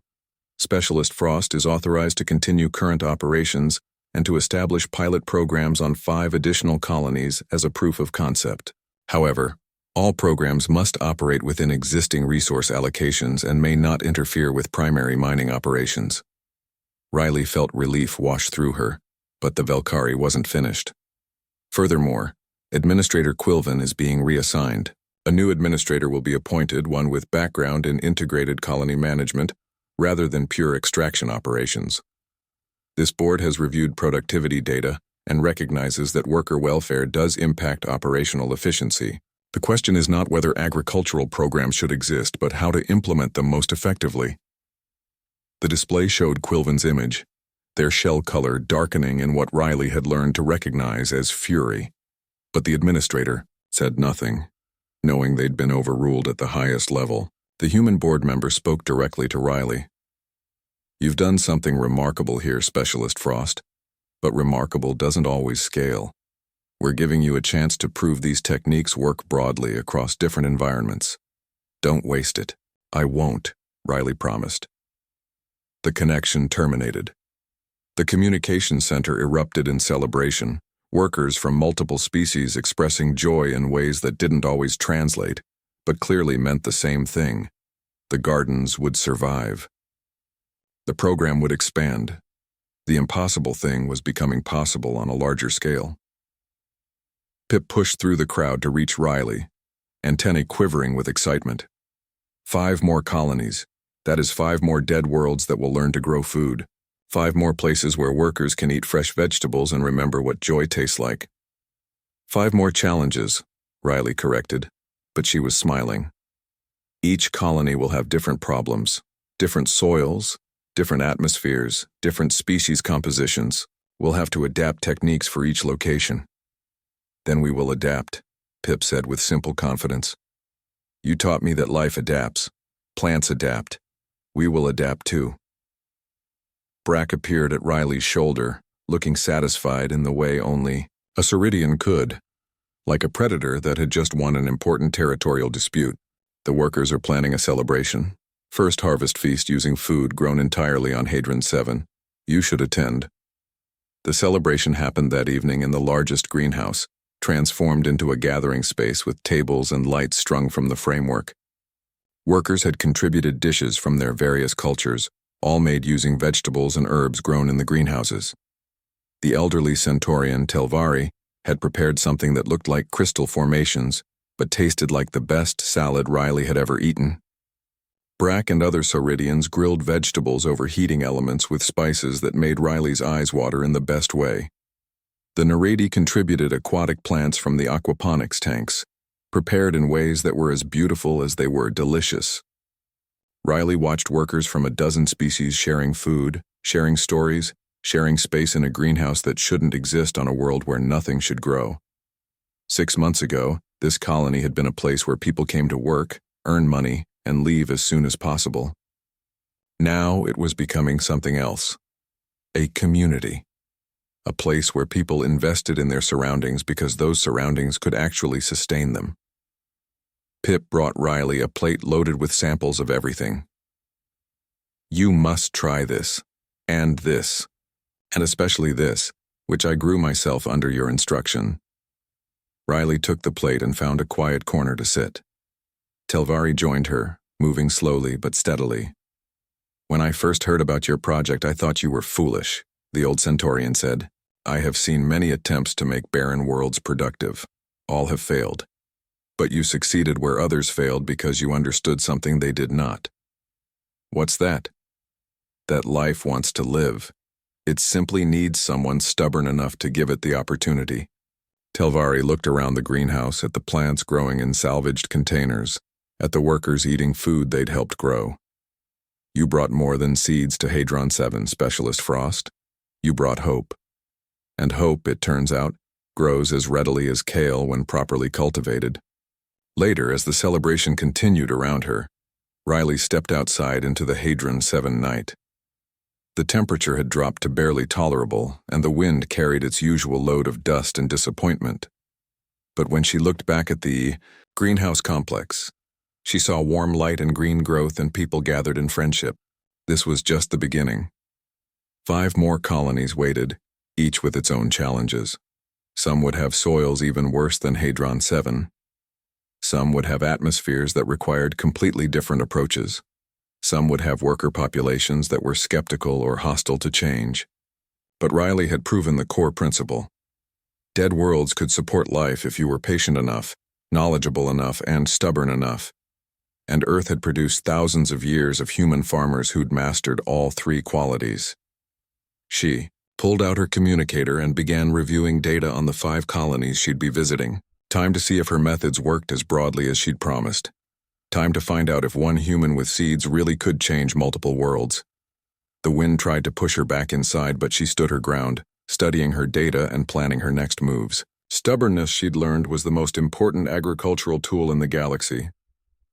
Specialist Frost is authorized to continue current operations and to establish pilot programs on 5 additional colonies as a proof of concept. However, all programs must operate within existing resource allocations and may not interfere with primary mining operations. Riley felt relief wash through her, but the Velkari wasn't finished. Furthermore, Administrator Quilvin is being reassigned. A new administrator will be appointed, one with background in integrated colony management, rather than pure extraction operations. This board has reviewed productivity data and recognizes that worker welfare does impact operational efficiency. The question is not whether agricultural programs should exist, but how to implement them most effectively. The display showed Quilvin's image, their shell color darkening in what Riley had learned to recognize as fury. But the administrator said nothing. Knowing they'd been overruled at the highest level, the human board member spoke directly to Riley. You've done something remarkable here, Specialist Frost, but remarkable doesn't always scale. We're giving you a chance to prove these techniques work broadly across different environments. Don't waste it. I won't, Riley promised. The connection terminated. The communication center erupted in celebration, workers from multiple species expressing joy in ways that didn't always translate, but clearly meant the same thing. The gardens would survive. The program would expand. The impossible thing was becoming possible on a larger scale. Pip pushed through the crowd to reach Riley, antennae quivering with excitement. 5 more colonies. That is 5 more dead worlds that will learn to grow food. 5 more places where workers can eat fresh vegetables and remember what joy tastes like. 5 more challenges, Riley corrected, but she was smiling. Each colony will have different problems, different soils, different atmospheres, different species compositions. We'll have to adapt techniques for each location. Then we will adapt, Pip said with simple confidence. You taught me that life adapts. Plants adapt. We will adapt too. Brack appeared at Riley's shoulder, looking satisfied in the way only a Ceridian could, like a predator that had just won an important territorial dispute. The workers are planning a celebration. First harvest feast using food grown entirely on Hadron 7. You should attend. The celebration happened that evening in the largest greenhouse, transformed into a gathering space with tables and lights strung from the framework. Workers had contributed dishes from their various cultures, all made using vegetables and herbs grown in the greenhouses. The elderly Centaurian, Telvari, had prepared something that looked like crystal formations, but tasted like the best salad Riley had ever eaten. Brack and other Sauridians grilled vegetables over heating elements with spices that made Riley's eyes water in the best way. The Naradi contributed aquatic plants from the aquaponics tanks, prepared in ways that were as beautiful as they were delicious. Riley watched workers from a dozen species sharing food, sharing stories, sharing space in a greenhouse that shouldn't exist on a world where nothing should grow. 6 months ago, this colony had been a place where people came to work, earn money, and leave as soon as possible. Now it was becoming something else. A community. A place where people invested in their surroundings because those surroundings could actually sustain them. Pip brought Riley a plate loaded with samples of everything. "You must try this, and especially this, which I grew myself under your instruction." Riley took the plate and found a quiet corner to sit. Telvari joined her, moving slowly but steadily. "When I first heard about your project, I thought you were foolish," the old Centaurian said. "I have seen many attempts to make barren worlds productive. All have failed. But you succeeded where others failed because you understood something they did not." "What's that?" "That life wants to live. It simply needs someone stubborn enough to give it the opportunity." Telvari looked around the greenhouse at the plants growing in salvaged containers, at the workers eating food they'd helped grow. "You brought more than seeds to Hadron 7, Specialist Frost. You brought hope. And hope, it turns out, grows as readily as kale when properly cultivated." Later, as the celebration continued around her, Riley stepped outside into the Hadron 7 night. The temperature had dropped to barely tolerable, and the wind carried its usual load of dust and disappointment. But when she looked back at the greenhouse complex, she saw warm light and green growth and people gathered in friendship. This was just the beginning. 5 more colonies waited, each with its own challenges. Some would have soils even worse than Hadron 7. Some would have atmospheres that required completely different approaches. Some would have worker populations that were skeptical or hostile to change. But Riley had proven the core principle. Dead worlds could support life if you were patient enough, knowledgeable enough, and stubborn enough. And Earth had produced thousands of years of human farmers who'd mastered all 3 qualities. She pulled out her communicator and began reviewing data on the 5 colonies she'd be visiting. Time to see if her methods worked as broadly as she'd promised. Time to find out if one human with seeds really could change multiple worlds. The wind tried to push her back inside, but she stood her ground, studying her data and planning her next moves. Stubbornness, she'd learned, was the most important agricultural tool in the galaxy.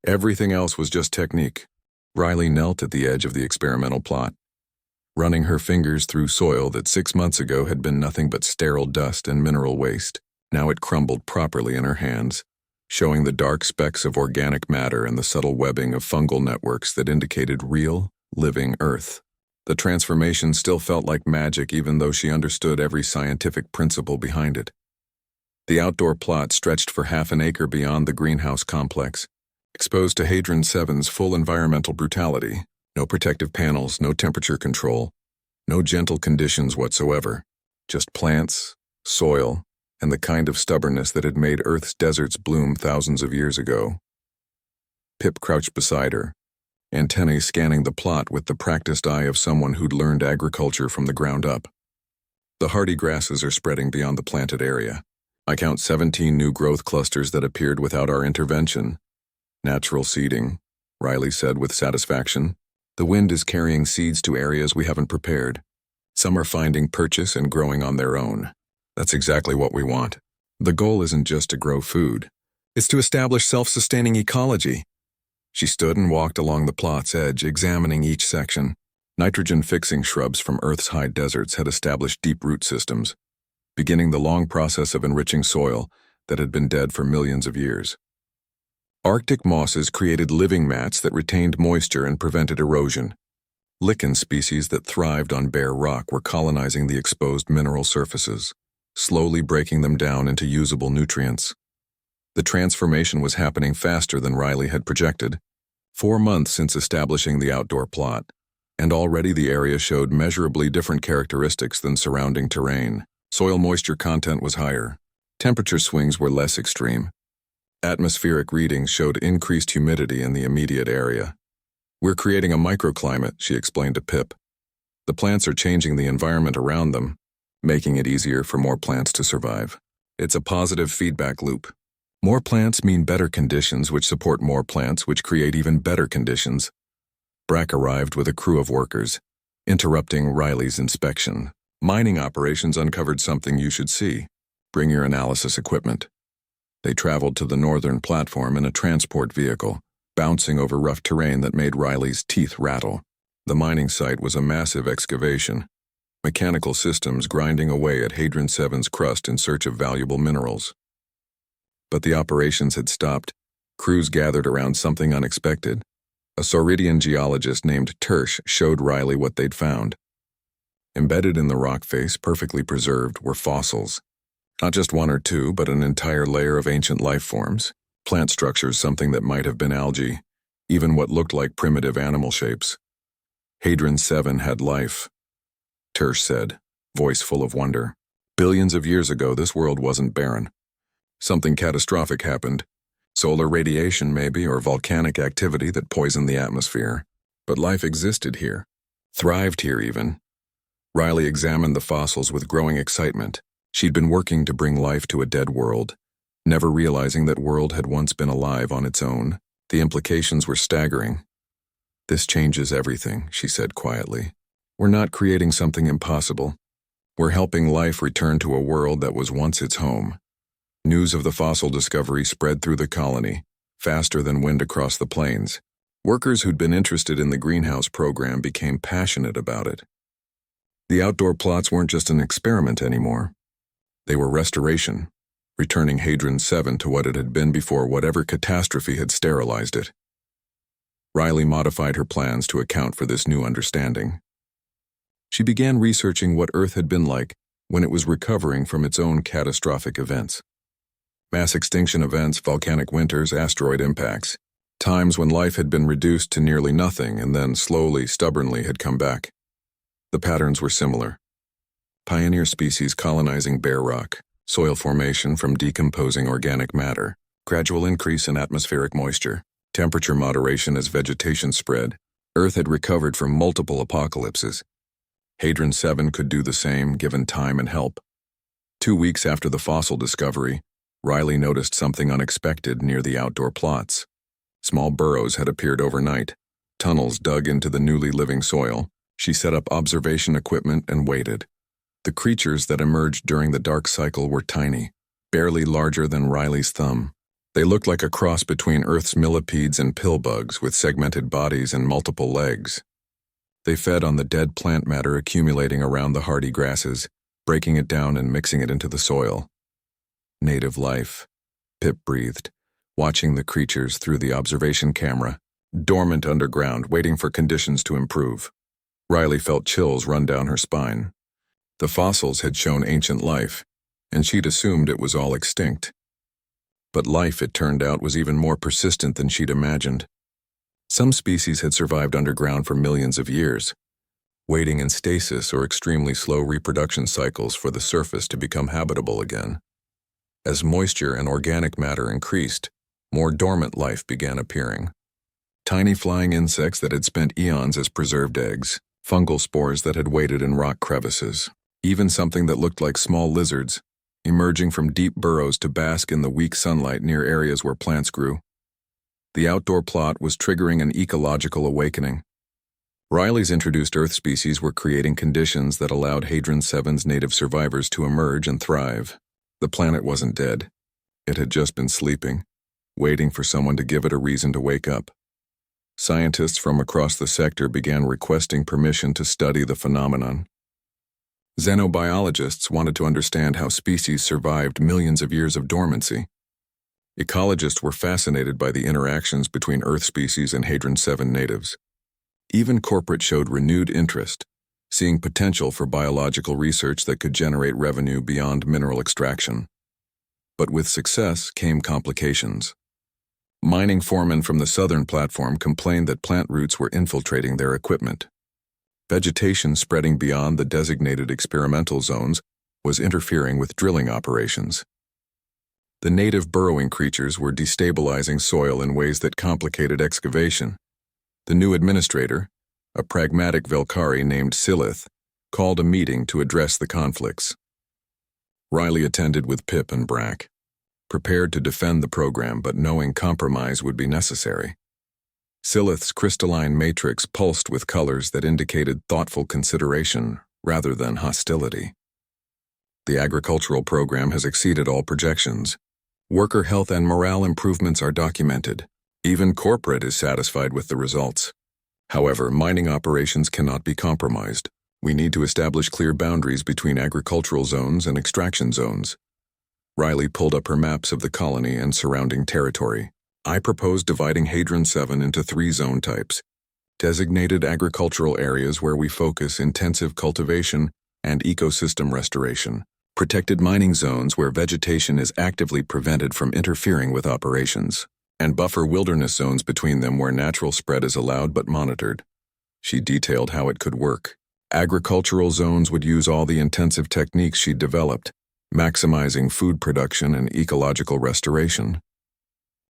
Everything else was just technique. Riley knelt at the edge of the experimental plot, running her fingers through soil that 6 months ago had been nothing but sterile dust and mineral waste. Now it crumbled properly in her hands, showing the dark specks of organic matter and the subtle webbing of fungal networks that indicated real, living Earth. The transformation still felt like magic even though she understood every scientific principle behind it. The outdoor plot stretched for half an acre beyond the greenhouse complex, exposed to Hadron 7's full environmental brutality. No protective panels, no temperature control, no gentle conditions whatsoever. Just plants, soil, and the kind of stubbornness that had made Earth's deserts bloom thousands of years ago. Pip crouched beside her, antennae scanning the plot with the practiced eye of someone who'd learned agriculture from the ground up. The hardy grasses are spreading beyond the planted area. I count 17 new growth clusters that appeared without our intervention. Natural seeding, Riley said with satisfaction. The wind is carrying seeds to areas we haven't prepared. Some are finding purchase and growing on their own. That's exactly what we want. The goal isn't just to grow food. It's to establish self-sustaining ecology. She stood and walked along the plot's edge, examining each section. Nitrogen-fixing shrubs from Earth's high deserts had established deep root systems, beginning the long process of enriching soil that had been dead for millions of years. Arctic mosses created living mats that retained moisture and prevented erosion. Lichen species that thrived on bare rock were colonizing the exposed mineral surfaces, slowly breaking them down into usable nutrients. The transformation was happening faster than Riley had projected. 4 months since establishing the outdoor plot, and already the area showed measurably different characteristics than surrounding terrain. Soil moisture content was higher. Temperature swings were less extreme. Atmospheric readings showed increased humidity in the immediate area. We're creating a microclimate, she explained to Pip. The plants are changing the environment around them, making it easier for more plants to survive. It's a positive feedback loop. More plants mean better conditions, which support more plants, which create even better conditions. Brack arrived with a crew of workers, interrupting Riley's inspection. Mining operations uncovered something you should see. Bring your analysis equipment. They traveled to the northern platform in a transport vehicle, bouncing over rough terrain that made Riley's teeth rattle. The mining site was a massive excavation, mechanical systems grinding away at Hadron 7's crust in search of valuable minerals. But the operations had stopped. Crews gathered around something unexpected. A Sauridian geologist named Tersh showed Riley what they'd found. Embedded in the rock face, perfectly preserved, were fossils. Not just one or two, but an entire layer of ancient life forms. Plant structures, something that might have been algae, even what looked like primitive animal shapes. Hadron 7 had life, Tersh said, voice full of wonder. Billions of years ago, this world wasn't barren. Something catastrophic happened. Solar radiation, maybe, or volcanic activity that poisoned the atmosphere. But life existed here. Thrived here, even. Riley examined the fossils with growing excitement. She'd been working to bring life to a dead world, never realizing that world had once been alive on its own. The implications were staggering. This changes everything, she said quietly. We're not creating something impossible. We're helping life return to a world that was once its home. News of the fossil discovery spread through the colony, faster than wind across the plains. Workers who'd been interested in the greenhouse program became passionate about it. The outdoor plots weren't just an experiment anymore. They were restoration, returning Hadron 7 to what it had been before whatever catastrophe had sterilized it. Riley modified her plans to account for this new understanding. She began researching what Earth had been like when it was recovering from its own catastrophic events. Mass extinction events, volcanic winters, asteroid impacts. Times when life had been reduced to nearly nothing and then slowly, stubbornly had come back. The patterns were similar. Pioneer species colonizing bare rock, soil formation from decomposing organic matter, gradual increase in atmospheric moisture, temperature moderation as vegetation spread. Earth had recovered from multiple apocalypses. Hadron 7 could do the same, given time and help. 2 weeks after the fossil discovery, Riley noticed something unexpected near the outdoor plots. Small burrows had appeared overnight, tunnels dug into the newly living soil. She set up observation equipment and waited. The creatures that emerged during the dark cycle were tiny, barely larger than Riley's thumb. They looked like a cross between Earth's millipedes and pillbugs with segmented bodies and multiple legs. They fed on the dead plant matter accumulating around the hardy grasses, breaking it down and mixing it into the soil. Native life, Pip breathed, watching the creatures through the observation camera, dormant underground, waiting for conditions to improve. Riley felt chills run down her spine. The fossils had shown ancient life, and she'd assumed it was all extinct. But life, it turned out, was even more persistent than she'd imagined. Some species had survived underground for millions of years, waiting in stasis or extremely slow reproduction cycles for the surface to become habitable again. As moisture and organic matter increased, more dormant life began appearing. Tiny flying insects that had spent eons as preserved eggs, fungal spores that had waited in rock crevices, even something that looked like small lizards, emerging from deep burrows to bask in the weak sunlight near areas where plants grew. The outdoor plot was triggering an ecological awakening. Riley's introduced Earth species were creating conditions that allowed Hadron 7's native survivors to emerge and thrive. The planet wasn't dead. It had just been sleeping, waiting for someone to give it a reason to wake up. Scientists from across the sector began requesting permission to study the phenomenon. Xenobiologists wanted to understand how species survived millions of years of dormancy. Ecologists were fascinated by the interactions between Earth species and Hadron 7 natives. Even corporate showed renewed interest, seeing potential for biological research that could generate revenue beyond mineral extraction. But with success came complications. Mining foremen from the southern platform complained that plant roots were infiltrating their equipment. Vegetation spreading beyond the designated experimental zones was interfering with drilling operations. The native burrowing creatures were destabilizing soil in ways that complicated excavation. The new administrator, a pragmatic Velkari named Silith, called a meeting to address the conflicts. Riley attended with Pip and Brack, prepared to defend the program but knowing compromise would be necessary. Silith's crystalline matrix pulsed with colors that indicated thoughtful consideration rather than hostility. The agricultural program has exceeded all projections. Worker health and morale improvements are documented. Even corporate is satisfied with the results. However, mining operations cannot be compromised. We need to establish clear boundaries between agricultural zones and extraction zones. Riley pulled up her maps of the colony and surrounding territory. I propose dividing Hadron 7 into 3 zone types. Designated agricultural areas where we focus intensive cultivation and ecosystem restoration. Protected mining zones where vegetation is actively prevented from interfering with operations. And buffer wilderness zones between them where natural spread is allowed but monitored. She detailed how it could work. Agricultural zones would use all the intensive techniques she'd developed, maximizing food production and ecological restoration.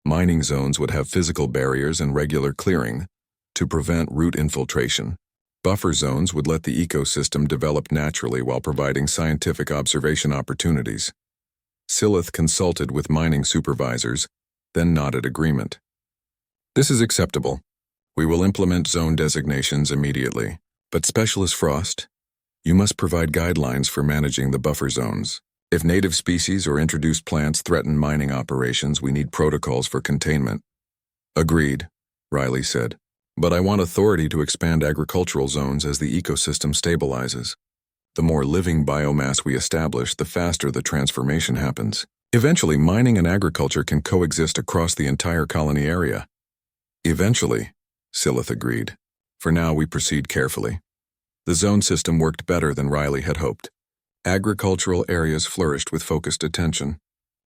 Mining zones would have physical barriers and regular clearing to prevent root infiltration. Buffer zones would let the ecosystem develop naturally while providing scientific observation opportunities. Silith consulted with mining supervisors, then nodded agreement. This is acceptable. We will implement zone designations immediately. But Specialist Frost, you must provide guidelines for managing the buffer zones. If native species or introduced plants threaten mining operations, we need protocols for containment. Agreed, Riley said. But I want authority to expand agricultural zones as the ecosystem stabilizes. The more living biomass we establish, the faster the transformation happens. Eventually, mining and agriculture can coexist across the entire colony area. Eventually, Silith agreed. For now, we proceed carefully. The zone system worked better than Riley had hoped. Agricultural areas flourished with focused attention.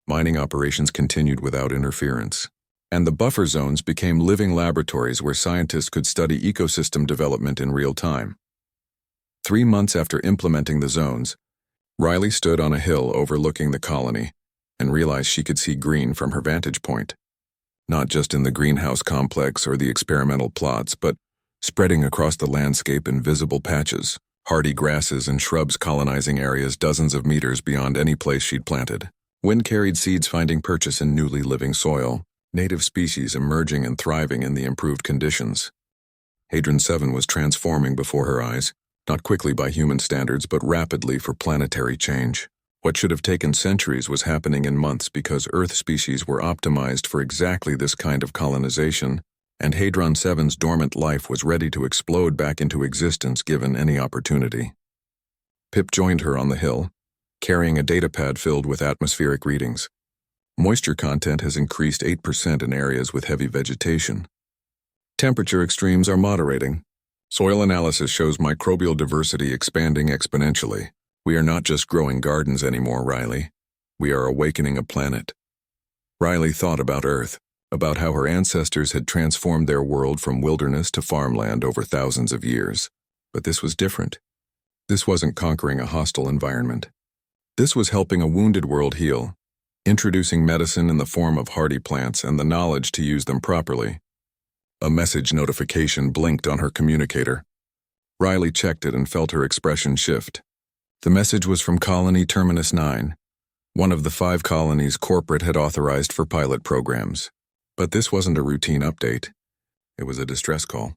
Mining operations continued without interference. And the buffer zones became living laboratories where scientists could study ecosystem development in real time. 3 months after implementing the zones, Riley stood on a hill overlooking the colony and realized she could see green from her vantage point. Not just in the greenhouse complex or the experimental plots, but spreading across the landscape in visible patches, hardy grasses and shrubs colonizing areas dozens of meters beyond any place she'd planted. Wind carried seeds finding purchase in newly living soil, native species emerging and thriving in the improved conditions. Hadron 7 was transforming before her eyes, not quickly by human standards, but rapidly for planetary change. What should have taken centuries was happening in months because Earth species were optimized for exactly this kind of colonization, and Hadron 7's dormant life was ready to explode back into existence given any opportunity. Pip joined her on the hill, carrying a datapad filled with atmospheric readings. Moisture content has increased 8% in areas with heavy vegetation. Temperature extremes are moderating. Soil analysis shows microbial diversity expanding exponentially. We are not just growing gardens anymore, Riley. We are awakening a planet. Riley thought about Earth, about how her ancestors had transformed their world from wilderness to farmland over thousands of years. But this was different. This wasn't conquering a hostile environment. This was helping a wounded world heal, introducing medicine in the form of hardy plants and the knowledge to use them properly. A message notification blinked on her communicator. Riley checked it and felt her expression shift. The message was from Colony Terminus 9, one of the 5 colonies corporate had authorized for pilot programs. But this wasn't a routine update. It was a distress call.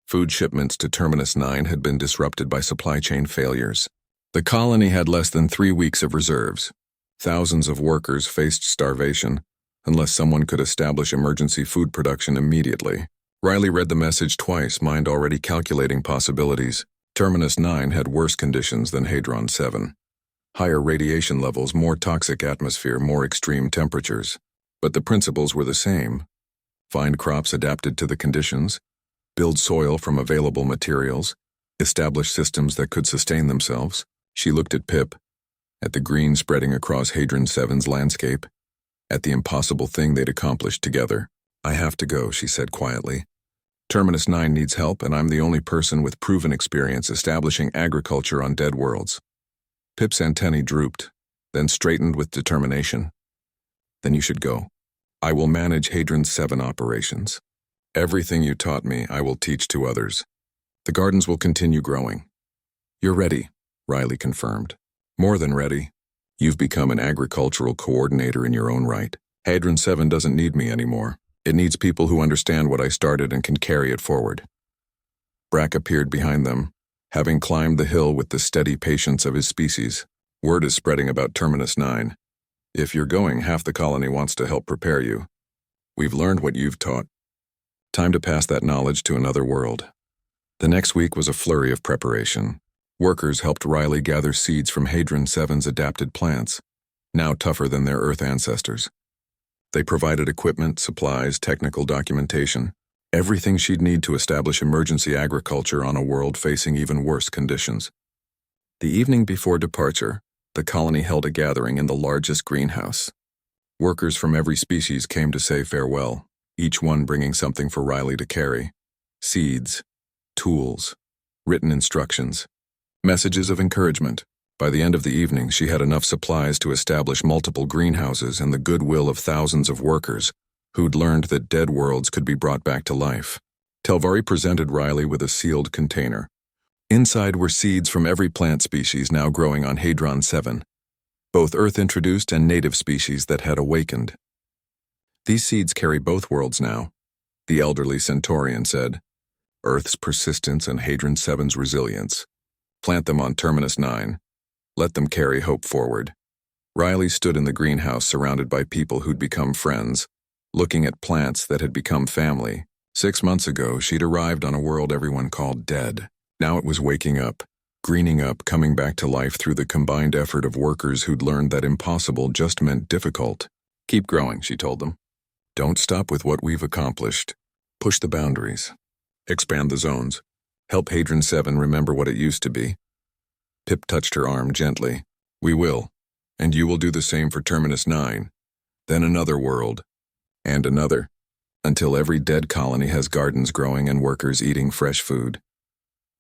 Food shipments to Terminus 9 had been disrupted by supply chain failures. The colony had less than 3 weeks of reserves. Thousands of workers faced starvation, unless someone could establish emergency food production immediately. Riley read the message twice, mind already calculating possibilities. Terminus 9 had worse conditions than Hadron 7. Higher radiation levels, more toxic atmosphere, more extreme temperatures. But the principles were the same. Find crops adapted to the conditions, build soil from available materials, establish systems that could sustain themselves. She looked at Pip, at the green spreading across Hadron 7's landscape, at the impossible thing they'd accomplished together. I have to go, she said quietly. Terminus 9 needs help, and I'm the only person with proven experience establishing agriculture on dead worlds. Pip's antennae drooped, then straightened with determination. Then you should go. I will manage Hadron 7 operations. Everything you taught me, I will teach to others. The gardens will continue growing. You're ready, Riley confirmed. More than ready. You've become an agricultural coordinator in your own right. Hadron 7 doesn't need me anymore. It needs people who understand what I started and can carry it forward. Brack appeared behind them, having climbed the hill with the steady patience of his species. Word is spreading about Terminus 9. If you're going, half the colony wants to help prepare you. We've learned what you've taught. Time to pass that knowledge to another world. The next week was a flurry of preparation. Workers helped Riley gather seeds from Hadron 7's adapted plants, now tougher than their Earth ancestors. They provided equipment, supplies, technical documentation, everything she'd need to establish emergency agriculture on a world facing even worse conditions. The evening before departure, the colony held a gathering in the largest greenhouse. Workers from every species came to say farewell, each one bringing something for Riley to carry. Seeds, tools, written instructions, messages of encouragement. By the end of the evening, she had enough supplies to establish multiple greenhouses and the goodwill of thousands of workers who'd learned that dead worlds could be brought back to life. Telvari presented Riley with a sealed container. Inside were seeds from every plant species now growing on Hadron 7, both Earth-introduced and native species that had awakened. These seeds carry both worlds now, the elderly Centaurian said. Earth's persistence and Hadron 7's resilience. Plant them on Terminus 9. Let them carry hope forward. Riley stood in the greenhouse surrounded by people who'd become friends, looking at plants that had become family. 6 months ago, she'd arrived on a world everyone called dead. Now it was waking up, greening up, coming back to life through the combined effort of workers who'd learned that impossible just meant difficult. Keep growing, she told them. Don't stop with what we've accomplished. Push the boundaries. Expand the zones. Help Hadron 7 remember what it used to be. Pip touched her arm gently. We will. And you will do the same for Terminus 9. Then another world. And another. Until every dead colony has gardens growing and workers eating fresh food.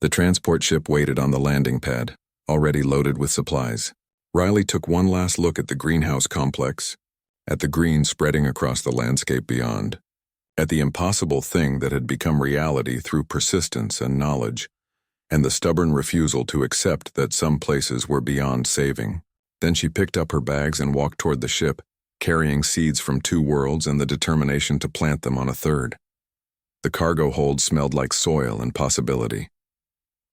The transport ship waited on the landing pad, already loaded with supplies. Riley took one last look at the greenhouse complex, at the green spreading across the landscape beyond, at the impossible thing that had become reality through persistence and knowledge, and the stubborn refusal to accept that some places were beyond saving. Then she picked up her bags and walked toward the ship, carrying seeds from 2 worlds and the determination to plant them on a third. The cargo hold smelled like soil and possibility.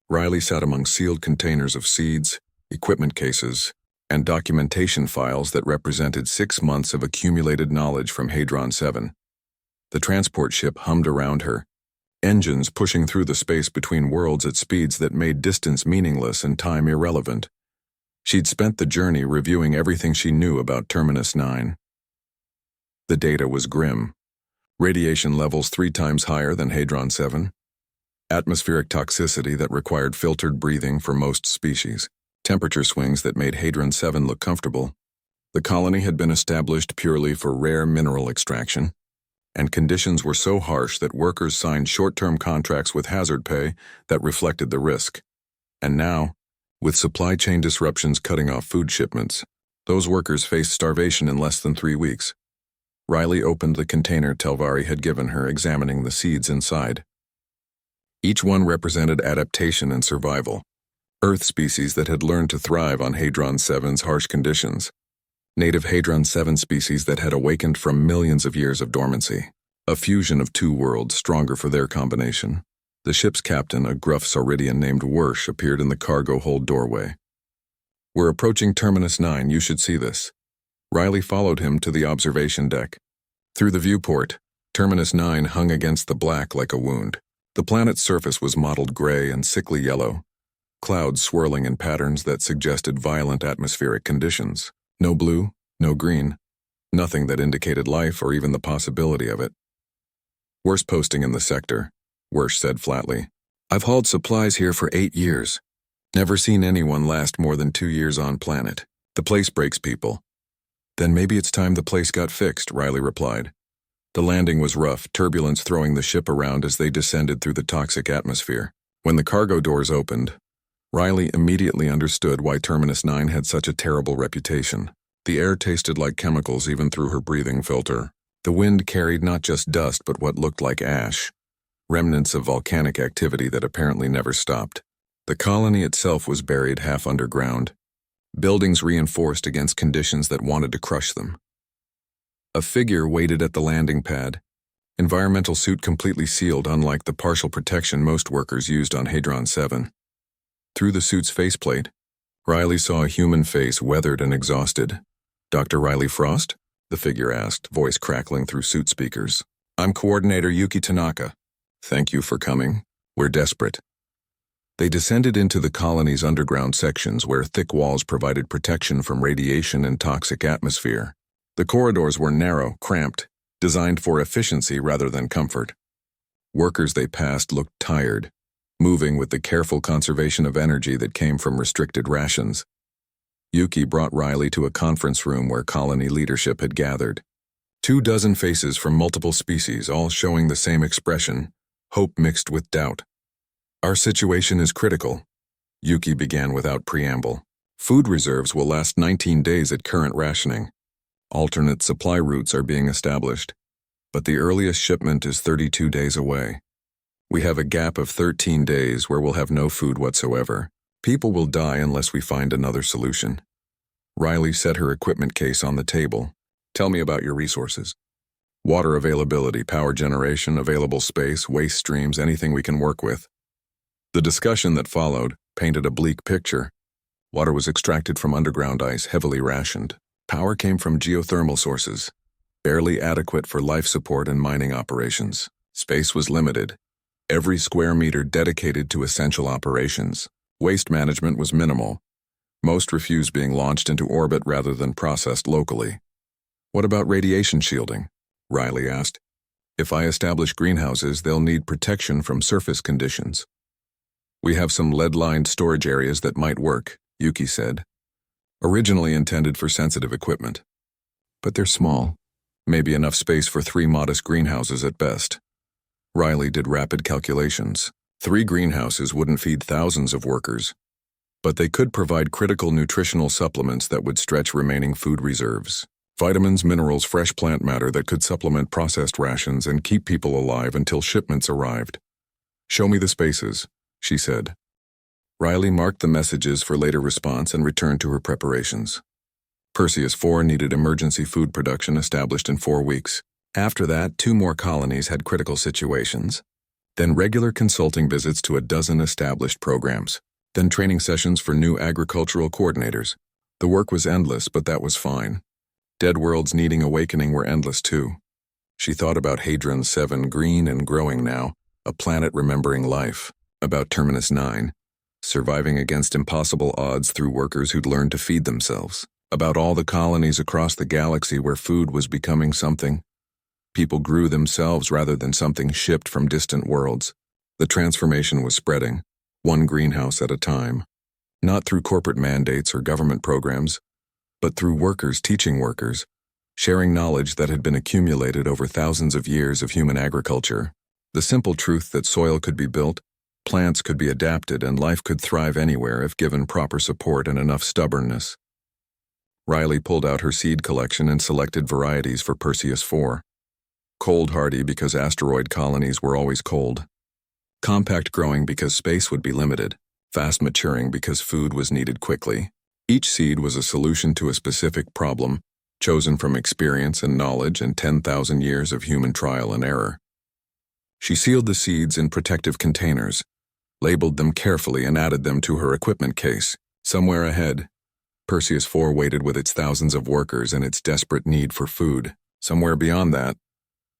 Riley sat among sealed containers of seeds, equipment cases, and documentation files that represented 6 months of accumulated knowledge from Hadron 7. The transport ship hummed around her, engines pushing through the space between worlds at speeds that made distance meaningless and time irrelevant. She'd spent the journey reviewing everything she knew about Terminus 9. The data was grim. Radiation levels 3 times higher than Hadron 7. Atmospheric toxicity that required filtered breathing for most species. Temperature swings that made Hadron 7 look comfortable. The colony had been established purely for rare mineral extraction, and conditions were so harsh that workers signed short-term contracts with hazard pay that reflected the risk. And now, with supply chain disruptions cutting off food shipments, those workers faced starvation in less than 3 weeks. Riley opened the container Telvari had given her, examining the seeds inside. Each one represented adaptation and survival. Earth species that had learned to thrive on Hadron 7's harsh conditions. Native Hadron 7 species that had awakened from millions of years of dormancy. A fusion of 2 worlds stronger for their combination. The ship's captain, a gruff Sauridian named Wersh, appeared in the cargo hold doorway. We're approaching Terminus 9, you should see this. Riley followed him to the observation deck. Through the viewport, Terminus 9 hung against the black like a wound. The planet's surface was mottled gray and sickly yellow, clouds swirling in patterns that suggested violent atmospheric conditions. No blue, no green, nothing that indicated life or even the possibility of it. Worst posting in the sector, Wersh said flatly. I've hauled supplies here for 8 years. Never seen anyone last more than 2 years on planet. The place breaks people. Then maybe it's time the place got fixed, Riley replied. The landing was rough, turbulence throwing the ship around as they descended through the toxic atmosphere. When the cargo doors opened, Riley immediately understood why Terminus 9 had such a terrible reputation. The air tasted like chemicals even through her breathing filter. The wind carried not just dust but what looked like ash, remnants of volcanic activity that apparently never stopped. The colony itself was buried half underground, buildings reinforced against conditions that wanted to crush them. A figure waited at the landing pad, environmental suit completely sealed, unlike the partial protection most workers used on Hadron 7. Through the suit's faceplate, Riley saw a human face, weathered and exhausted. "Dr. Riley Frost?" the figure asked, voice crackling through suit speakers. "I'm Coordinator Yuki Tanaka. Thank you for coming. We're desperate." They descended into the colony's underground sections where thick walls provided protection from radiation and toxic atmosphere. The corridors were narrow, cramped, designed for efficiency rather than comfort. Workers they passed looked tired, moving with the careful conservation of energy that came from restricted rations. Yuki brought Riley to a conference room where colony leadership had gathered. 24 faces from multiple species, all showing the same expression, hope mixed with doubt. "Our situation is critical," Yuki began without preamble. "Food reserves will last 19 days at current rationing. Alternate supply routes are being established, but the earliest shipment is 32 days away. We have a gap of 13 days where we'll have no food whatsoever. People will die unless we find another solution." Riley set her equipment case on the table. "Tell me about your resources." "Water availability, power generation, available space, waste streams, anything we can work with." The discussion that followed painted a bleak picture. Water was extracted from underground ice, heavily rationed. Power came from geothermal sources, barely adequate for life support and mining operations. Space was limited, every square meter dedicated to essential operations. Waste management was minimal. Most refused being launched into orbit rather than processed locally. "What about radiation shielding?" Riley asked. "If I establish greenhouses, they'll need protection from surface conditions." "We have some lead-lined storage areas that might work," Yuki said. "Originally intended for sensitive equipment. But they're small. Maybe enough space for 3 modest greenhouses at best." Riley did rapid calculations. 3 greenhouses wouldn't feed thousands of workers, but they could provide critical nutritional supplements that would stretch remaining food reserves. Vitamins, minerals, fresh plant matter that could supplement processed rations and keep people alive until shipments arrived. "Show me the spaces," she said. Riley marked the messages for later response and returned to her preparations. Perseus 4 needed emergency food production established in 4 weeks. After that, 2 more colonies had critical situations. Then regular consulting visits to a dozen established programs. Then training sessions for new agricultural coordinators. The work was endless, but that was fine. Dead worlds needing awakening were endless too. She thought about Hadron 7, green and growing now, a planet remembering life. About Terminus 9, surviving against impossible odds through workers who'd learned to feed themselves. About all the colonies across the galaxy where food was becoming something. People grew themselves rather than something shipped from distant worlds. The transformation was spreading, one greenhouse at a time. Not through corporate mandates or government programs, but through workers teaching workers, sharing knowledge that had been accumulated over thousands of years of human agriculture. The simple truth that soil could be built, plants could be adapted, and life could thrive anywhere if given proper support and enough stubbornness. Riley pulled out her seed collection and selected varieties for Perseus 4. Cold hardy because asteroid colonies were always cold. Compact growing because space would be limited. Fast maturing because food was needed quickly. Each seed was a solution to a specific problem, chosen from experience and knowledge and 10,000 years of human trial and error. She sealed the seeds in protective containers, labeled them carefully, and added them to her equipment case. Somewhere ahead, Perseus 4 waited with its thousands of workers and its desperate need for food. Somewhere beyond that,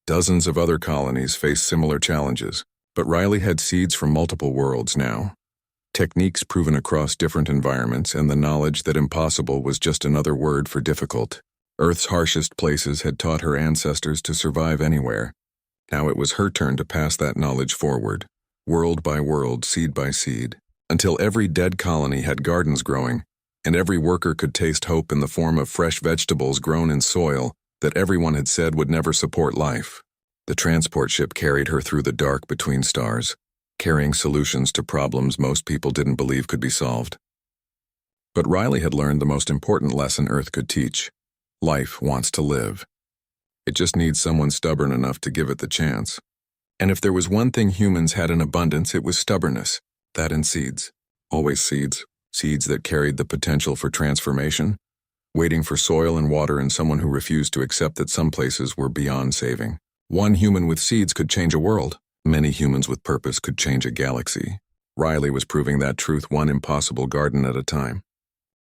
dozens of other colonies faced similar challenges, but Riley had seeds from multiple worlds now. Techniques proven across different environments, and the knowledge that impossible was just another word for difficult. Earth's harshest places had taught her ancestors to survive anywhere. Now it was her turn to pass that knowledge forward, world by world, seed by seed, until every dead colony had gardens growing, and every worker could taste hope in the form of fresh vegetables grown in soil that everyone had said would never support life. The transport ship carried her through the dark between stars, carrying solutions to problems most people didn't believe could be solved. But Riley had learned the most important lesson Earth could teach. Life wants to live. It just needs someone stubborn enough to give it the chance. And if there was one thing humans had in abundance, it was stubbornness. That and seeds. Always seeds. Seeds that carried the potential for transformation, waiting for soil and water and someone who refused to accept that some places were beyond saving. One human with seeds could change a world. Many humans with purpose could change a galaxy. Riley was proving that truth one impossible garden at a time.